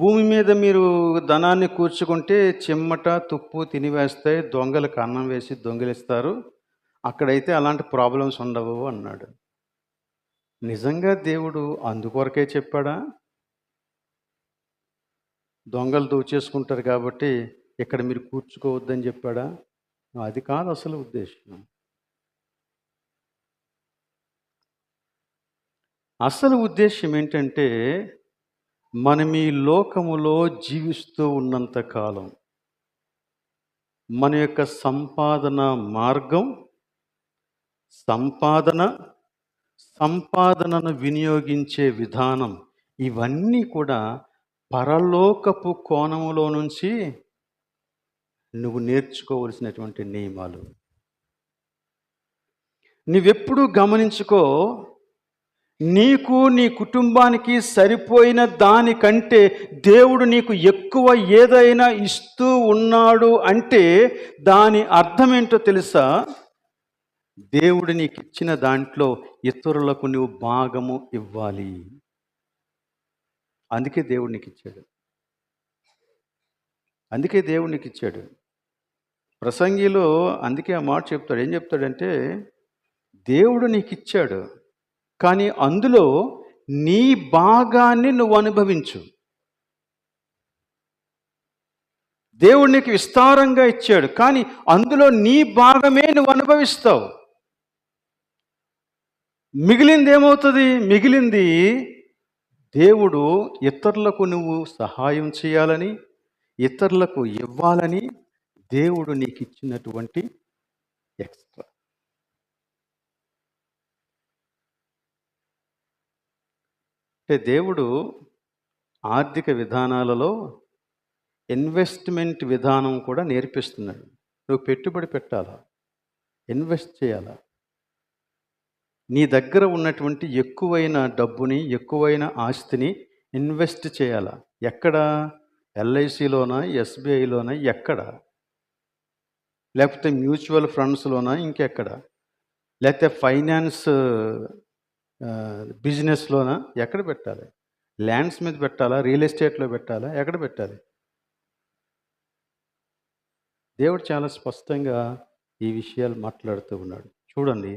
భూమి మీద మీరు ధనాన్ని కూర్చుకుంటే చిమ్మట తుప్పు తినివేస్తాయి, దొంగలకు అన్నం వేసి దొంగిలిస్తారు, అక్కడైతే అలాంటి ప్రాబ్లమ్స్ ఉండవు అన్నాడు. నిజంగా దేవుడు అందుకొరకే చెప్పాడా? దొంగలు దోచేసుకుంటారు కాబట్టి ఇక్కడ మీరు కూర్చుకోవద్దని చెప్పాడా? అది కాదు అసలు ఉద్దేశం. అసలు ఉద్దేశం ఏంటంటే, మనం ఈ లోకములో జీవిస్తూ ఉన్నంత కాలం మన యొక్క సంపాదన మార్గం, సంపాదనను వినియోగించే విధానం, ఇవన్నీ కూడా పరలోకపు కోణములో నుంచి నువ్వు నేర్చుకోవలసినటువంటి నియమాలు. నువ్వెప్పుడు గమనించుకో, నీకు నీ కుటుంబానికి సరిపోయిన దానికంటే దేవుడు నీకు ఎక్కువ ఏదైనా ఇస్తూ ఉన్నాడు అంటే దాని అర్థం ఏంటో తెలుసా? దేవుడు నీకు ఇచ్చిన దాంట్లో ఇతరులకు నువ్వు భాగము ఇవ్వాలి. అందుకే దేవుడు నీకు ఇచ్చాడు. ప్రసంగిలో అందుకే ఆ మాట చెప్తాడు. ఏం చెప్తాడంటే, దేవుడు నీకు ఇచ్చాడు, కానీ అందులో నీ భాగాన్ని నువ్వు అనుభవించు. దేవుడు నీకు విస్తారంగా ఇచ్చాడు, కానీ అందులో నీ భాగమే నువ్వు అనుభవిస్తావు. మిగిలింది ఏమవుతుంది? మిగిలింది దేవుడు ఇతరులకు నువ్వు సహాయం చేయాలని, ఇతరులకు ఇవ్వాలని దేవుడు నీకు ఇచ్చినటువంటి ఎక్స్ట్రా. అంటే దేవుడు ఆర్థిక విధానాలలో ఇన్వెస్ట్మెంట్ విధానం కూడా నేర్పిస్తున్నాడు. నువ్వు పెట్టుబడి పెట్టాలా, ఇన్వెస్ట్ చేయాలా. నీ దగ్గర ఉన్నటువంటి ఎక్కువైన డబ్బుని, ఎక్కువైన ఆస్తిని ఇన్వెస్ట్ చేయాలా. ఎక్కడ? ఎల్ఐసిలోనా, ఎస్బీఐలోనా, ఎక్కడ? లేకపోతే మ్యూచువల్ ఫండ్స్లోనా, ఇంకెక్కడ? లేకపోతే ఫైనాన్స్ బిజినెస్లోనా? ఎక్కడ పెట్టాలి? ల్యాండ్స్ మీద పెట్టాలా, రియల్ ఎస్టేట్లో పెట్టాలా, ఎక్కడ పెట్టాలి? దేవుడు చాలా స్పష్టంగా ఈ విషయాలు మాట్లాడుతూ ఉన్నాడు. చూడండి,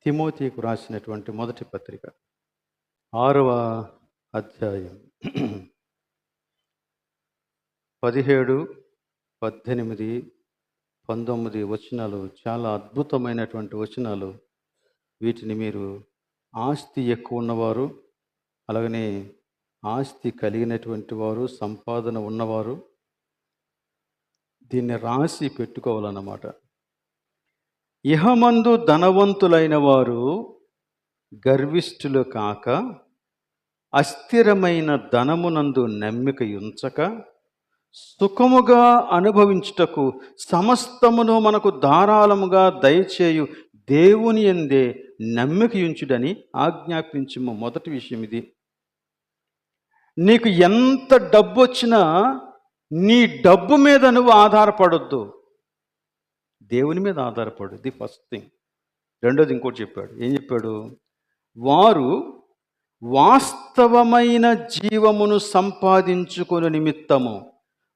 తిమోతికి రాసినటువంటి మొదటి పత్రిక 6వ అధ్యాయం 17, 18, 19 వచనాలు చాలా అద్భుతమైనటువంటి వచనాలు. వీటిని మీరు ఆస్తి ఎక్కువ ఉన్నవారు, అలాగనే ఆస్తి కలిగినటువంటి వారు, సంపాదన ఉన్నవారు దీన్ని రాసి పెట్టుకోవాలన్నమాట. ఇహమందు ధనవంతులైన వారు గర్విష్ఠులు కాక, అస్థిరమైన ధనమునందు నమ్మిక ఉంచక, సుఖముగా అనుభవించుటకు సమస్తమును మనకు ధారాళముగా దయచేయు దేవుని యందే నమ్మిక ఉంచుడని ఆజ్ఞాపించుము. మొదటి విషయం ఇది. నీకు ఎంత డబ్బు వచ్చినా నీ డబ్బు మీద నువ్వు ఆధారపడొద్దు, దేవుని మీద ఆధారపడు. The first thing. రెండోది ఇంకోటి చెప్పాడు. ఏం చెప్పాడు? వారు వాస్తవమైన జీవమును సంపాదించుకునే నిమిత్తము.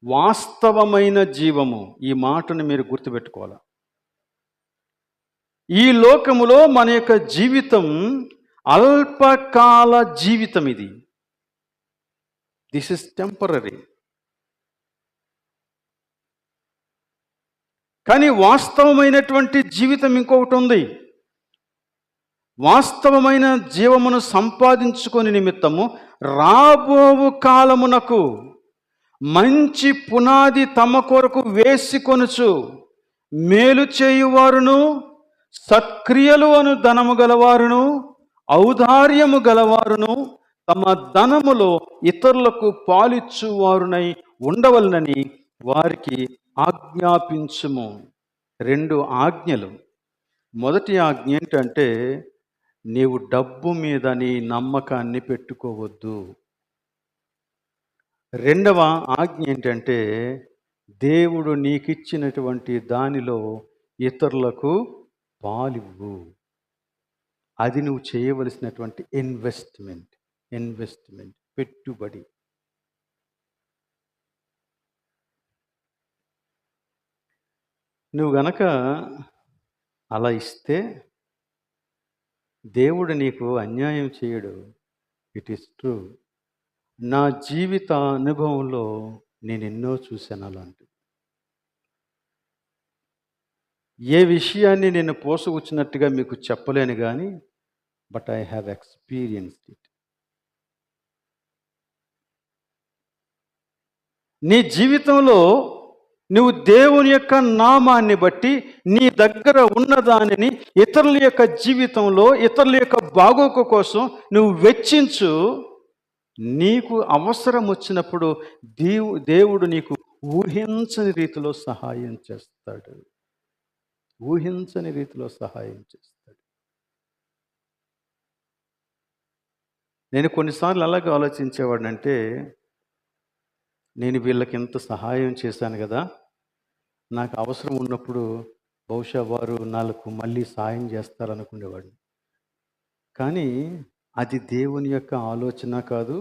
వాస్తవమైన జీవము, ఈ మాటను మీరు గుర్తుపెట్టుకోవాలి. ఈ లోకములో మన యొక్క జీవితం అల్పకాల జీవితం. ఇది దిస్ ఇస్ టెంపరరీ. కానీ వాస్తవమైనటువంటి జీవితం ఇంకొకటి ఉంది. వాస్తవమైన జీవమును సంపాదించుకొని నిమిత్తము రాబోవు కాలమునకు మంచి పునాది తమ కొరకు వేసికొనుచు మేలు చేయువారును, సత్క్రియలు అను ధనము గలవారును, ఔదార్యము గలవారును, తమ ధనములో ఇతరులకు పాలిచ్చువారునై ఉండవలనని వారికి ఆజ్ఞాపించుము. 2 ఆజ్ఞలు. మొదటి ఆజ్ఞ ఏంటంటే, నీవు డబ్బు మీద నీ నమ్మకాన్ని పెట్టుకోవద్దు. రెండవ ఆజ్ఞ ఏంటంటే, దేవుడు నీకిచ్చినటువంటి దానిలో ఇతరులకు పాలివ్వు. అది నువ్వు చేయవలసినటువంటి ఇన్వెస్ట్మెంట్, పెట్టుబడి. నువ్వు గనక అలా ఇస్తే దేవుడు నీకు అన్యాయం చేయడు. It is true. నా జీవిత అనుభవంలో నేను ఎన్నో చూశాను అలాంటివి. ఏ విషయాన్ని నేను పోసగుచ్చినట్టుగా మీకు చెప్పలేను కానీ, but I have experienced it. నీ జీవితంలో నువ్వు దేవుని యొక్క నామాన్ని బట్టి నీ దగ్గర ఉన్నదానిని ఇతరుల యొక్క జీవితంలో, ఇతరుల యొక్క బాగోకు కోసం నువ్వు వెచ్చించు. నీకు అవసరం వచ్చినప్పుడు దేవుడు నీకు ఊహించని రీతిలో సహాయం చేస్తాడు. ఊహించని రీతిలో సహాయం చేస్తాడు. నేను కొన్నిసార్లు అలాగే ఆలోచించేవాడినంటే, నేను వీళ్ళకి ఎంత సహాయం చేశాను కదా, నాకు అవసరం ఉన్నప్పుడు బహుశా వారు నాకు మళ్ళీ సాయం చేస్తారనుకునేవాడిని. కానీ అది దేవుని యొక్క ఆలోచన కాదు,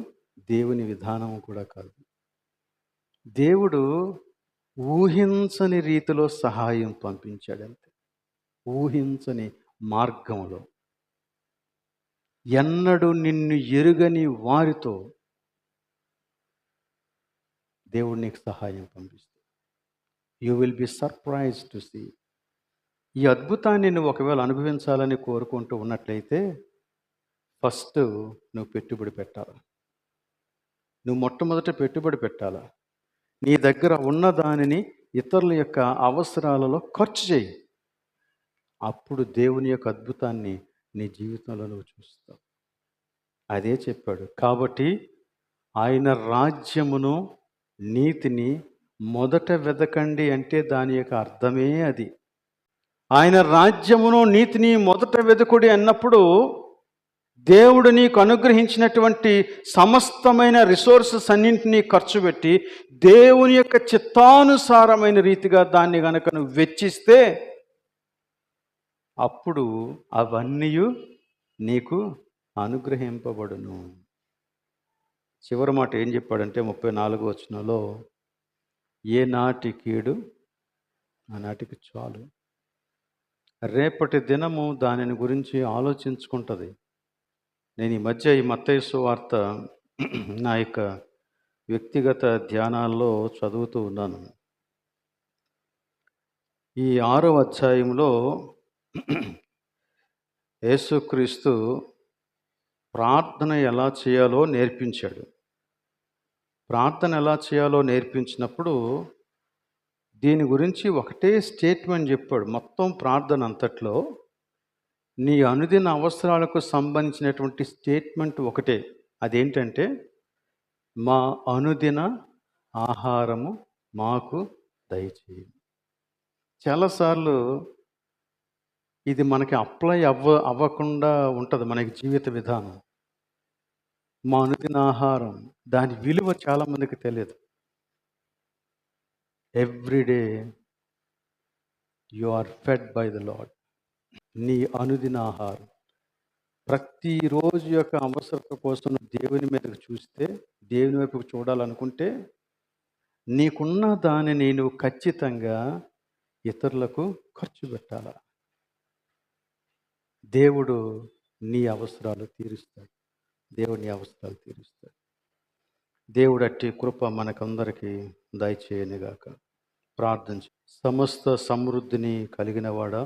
దేవుని విధానం కూడా కాదు. దేవుడు ఊహించని రీతిలో సహాయం పంపించాడంతే. ఊహించని మార్గంలో, ఎన్నడూ నిన్ను ఎరుగని వారితో దేవుడు నీకు సహాయం పంపిస్తాడు. You will be surprised to see. ఈ అద్భుతాన్ని నువ్వు ఒకవేళ అనుభవించాలని కోరుకుంటూ ఉన్నట్లయితే, ఫస్ట్ నువ్వు పెట్టుబడి పెట్టాలి. నువ్వు మొట్టమొదట పెట్టుబడి పెట్టాలా. నీ దగ్గర ఉన్న దానిని ఇతరుల యొక్క అవసరాలలో ఖర్చు చేయి. అప్పుడు దేవుని యొక్క అద్భుతాన్ని నీ జీవితంలో నువ్వు చూస్తావు. అదే చెప్పాడు. కాబట్టి ఆయన రాజ్యమును, నీతిని మొదట వెదకండి అంటే దాని యొక్క అర్థమే అది. ఆయన రాజ్యమును, నీతిని మొదట వెదకుడి అన్నప్పుడు దేవుడు నీకు అనుగ్రహించినటువంటి సమస్తమైన రిసోర్సెస్ అన్నింటినీ ఖర్చు పెట్టి దేవుని యొక్క చిత్తానుసారమైన రీతిగా దాన్ని గనక నువ్వు వెచ్చిస్తే అప్పుడు అవన్నీ నీకు అనుగ్రహింపబడును. చివరి మాట ఏం చెప్పాడంటే 34వ వచనంలో, ఏ నాటి కీడు ఆనాటికి చాలు. రేపటి దినము దానిని గురించి ఆలోచించుకుంటుంది. నేను ఈ మధ్య ఈ మత్తయి సువార్త నా యొక్క వ్యక్తిగత ధ్యానాల్లో చదువుతూ ఉన్నాను. ఈ 6వ అధ్యాయంలో యేసుక్రీస్తు ప్రార్థన ఎలా చేయాలో నేర్పించాడు. ప్రార్థన ఎలా చేయాలో నేర్పించినప్పుడు దీని గురించి ఒకటే స్టేట్మెంట్ చెప్పాడు. మొత్తం ప్రార్థన అంతట్లో నీ అనుదిన అవసరాలకు సంబంధించినటువంటి స్టేట్మెంట్ ఒకటే. అదేంటంటే, మా అనుదిన ఆహారము మాకు దయచేయండి. చాలాసార్లు ఇది మనకి అప్లై అవ్వకుండా ఉంటుంది మనకి జీవిత విధానం. మా అనుదిన ఆహారం, దాని విలువ చాలామందికి తెలియదు. Everyday you are fed by the lord. నీ అనుదిన ఆహారం ప్రతిరోజు యొక్క అవసరత కోసం దేవుని మీదకు చూస్తే, దేవుని వైపుకు చూడాలనుకుంటే నీకున్న దానిని నువ్వు ఖచ్చితంగా ఇతరులకు ఖర్చు పెట్టాలా. దేవుడు నీ అవసరాలు తీరుస్తాడు. దేవుడు నీ అవసరాలు తీరుస్తాడు. దేవుడు అట్టి కృప మనకందరికీ దయచేయనుగాక. ప్రార్థన. సమస్త సమృద్ధిని కలిగినవాడా,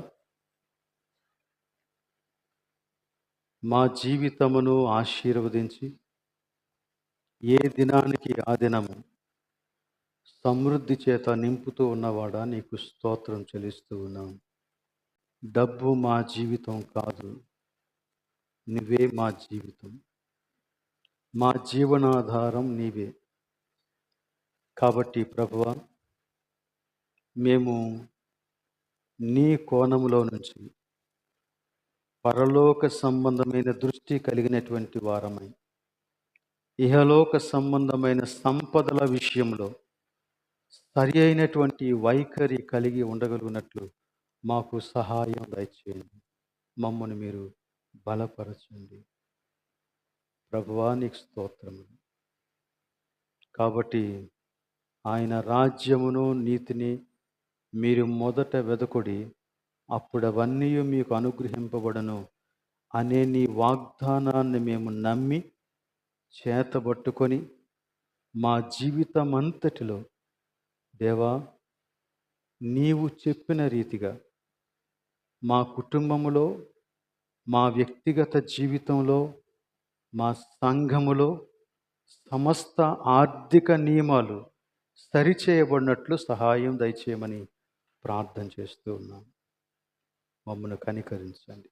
మా జీవితమును ఆశీర్వదించి ఏ దినానికి ఆ దినము సమృద్ధి చేత నింపుతూ ఉన్నవాడా, నీకు స్తోత్రం చెల్లిస్తూ ఉన్నాం. డబ్బు మా జీవితం కాదు, నువ్వే మా జీవితం. మా జీవనాధారం నీవే. కాబట్టి ప్రభువా, మేము నీ కోణములో నుంచి పరలోక సంబంధమైన దృష్టి కలిగినటువంటి వారమై, ఇహలోక సంబంధమైన సంపదల విషయంలో సరి అయినటువంటి వైఖరి కలిగి ఉండగలిగినట్లు మాకు సహాయం దయచేయండి. మమ్మల్ని మీరు బలపరచండి. ప్రభువా, నీకు స్తోత్రము. కాబట్టి ఆయన రాజ్యమును, నీతిని మీరు మొదట వెదకుడి, అప్పుడు అవన్నీ మీకు అనుగ్రహింపబడను అనే నీ వాగ్దానాన్ని మేము నమ్మి చేతబట్టుకొని మా జీవితం అంతటిలో దేవా, నీవు చెప్పిన రీతిగా మా కుటుంబములో, మా వ్యక్తిగత జీవితంలో, మా సంఘములో సమస్త ఆర్థిక నియమాలు సరిచేయబడినట్లు సహాయం దయచేయమని ప్రార్థన చేస్తూ ఉన్నాం. మమ్మల్ని కనికరించండి.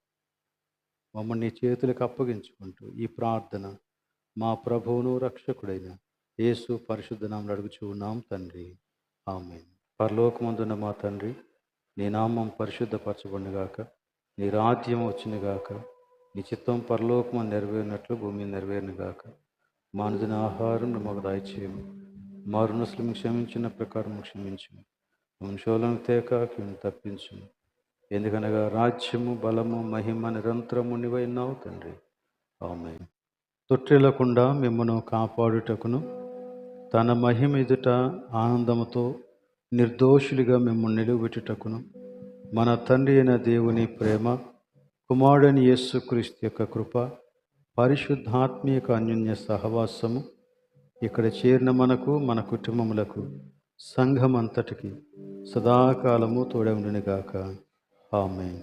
మమ్మల్ని నీ చేతులకు అప్పగించుకుంటూ ఈ ప్రార్థన మా ప్రభువును రక్షకుడైన యేసు పరిశుద్ధ నామములో అడుగుచూ ఉన్నాం తండ్రి. ఆమేన్. పరలోకమందున్న మా తండ్రి, నీ నామం పరిశుద్ధపరచబడునుగాక, నీ రాజ్యం వచ్చునుగాక, నీ చిత్తం పరలోకము నెరవేరినట్లు భూమి నెరవేరునుగాక. మా అనుదిన ఆహారం మాకు దయచేయము. మా రుణస్తులను క్షమించిన ప్రకారం క్షమించుము. వంశోలను తేకాకి తప్పించుము. ఎందుకనగా రాజ్యము, బలము, మహిమ నిరంతరము నీవైనావు తండ్రి. ఆమేన్. తొట్టిల్లకుండా మిమ్మను కాపాడుటకును తన మహిమ ఎదుట ఆనందముతో నిర్దోషులుగా మిమ్మల్ని నిలువబెట్టుటకును మన తండ్రి అయిన దేవుని ప్రేమ, కుమారుడైన యేసుక్రీస్తు యొక్క కృప, పరిశుద్ధాత్మీయ అన్యోన్య సహవాసము ఇక్కడ చేరిన మనకు, మన కుటుంబములకు, సంఘం అంతటికి సదాకాలము తోడై ఉండునుగాక. ఆమేన్.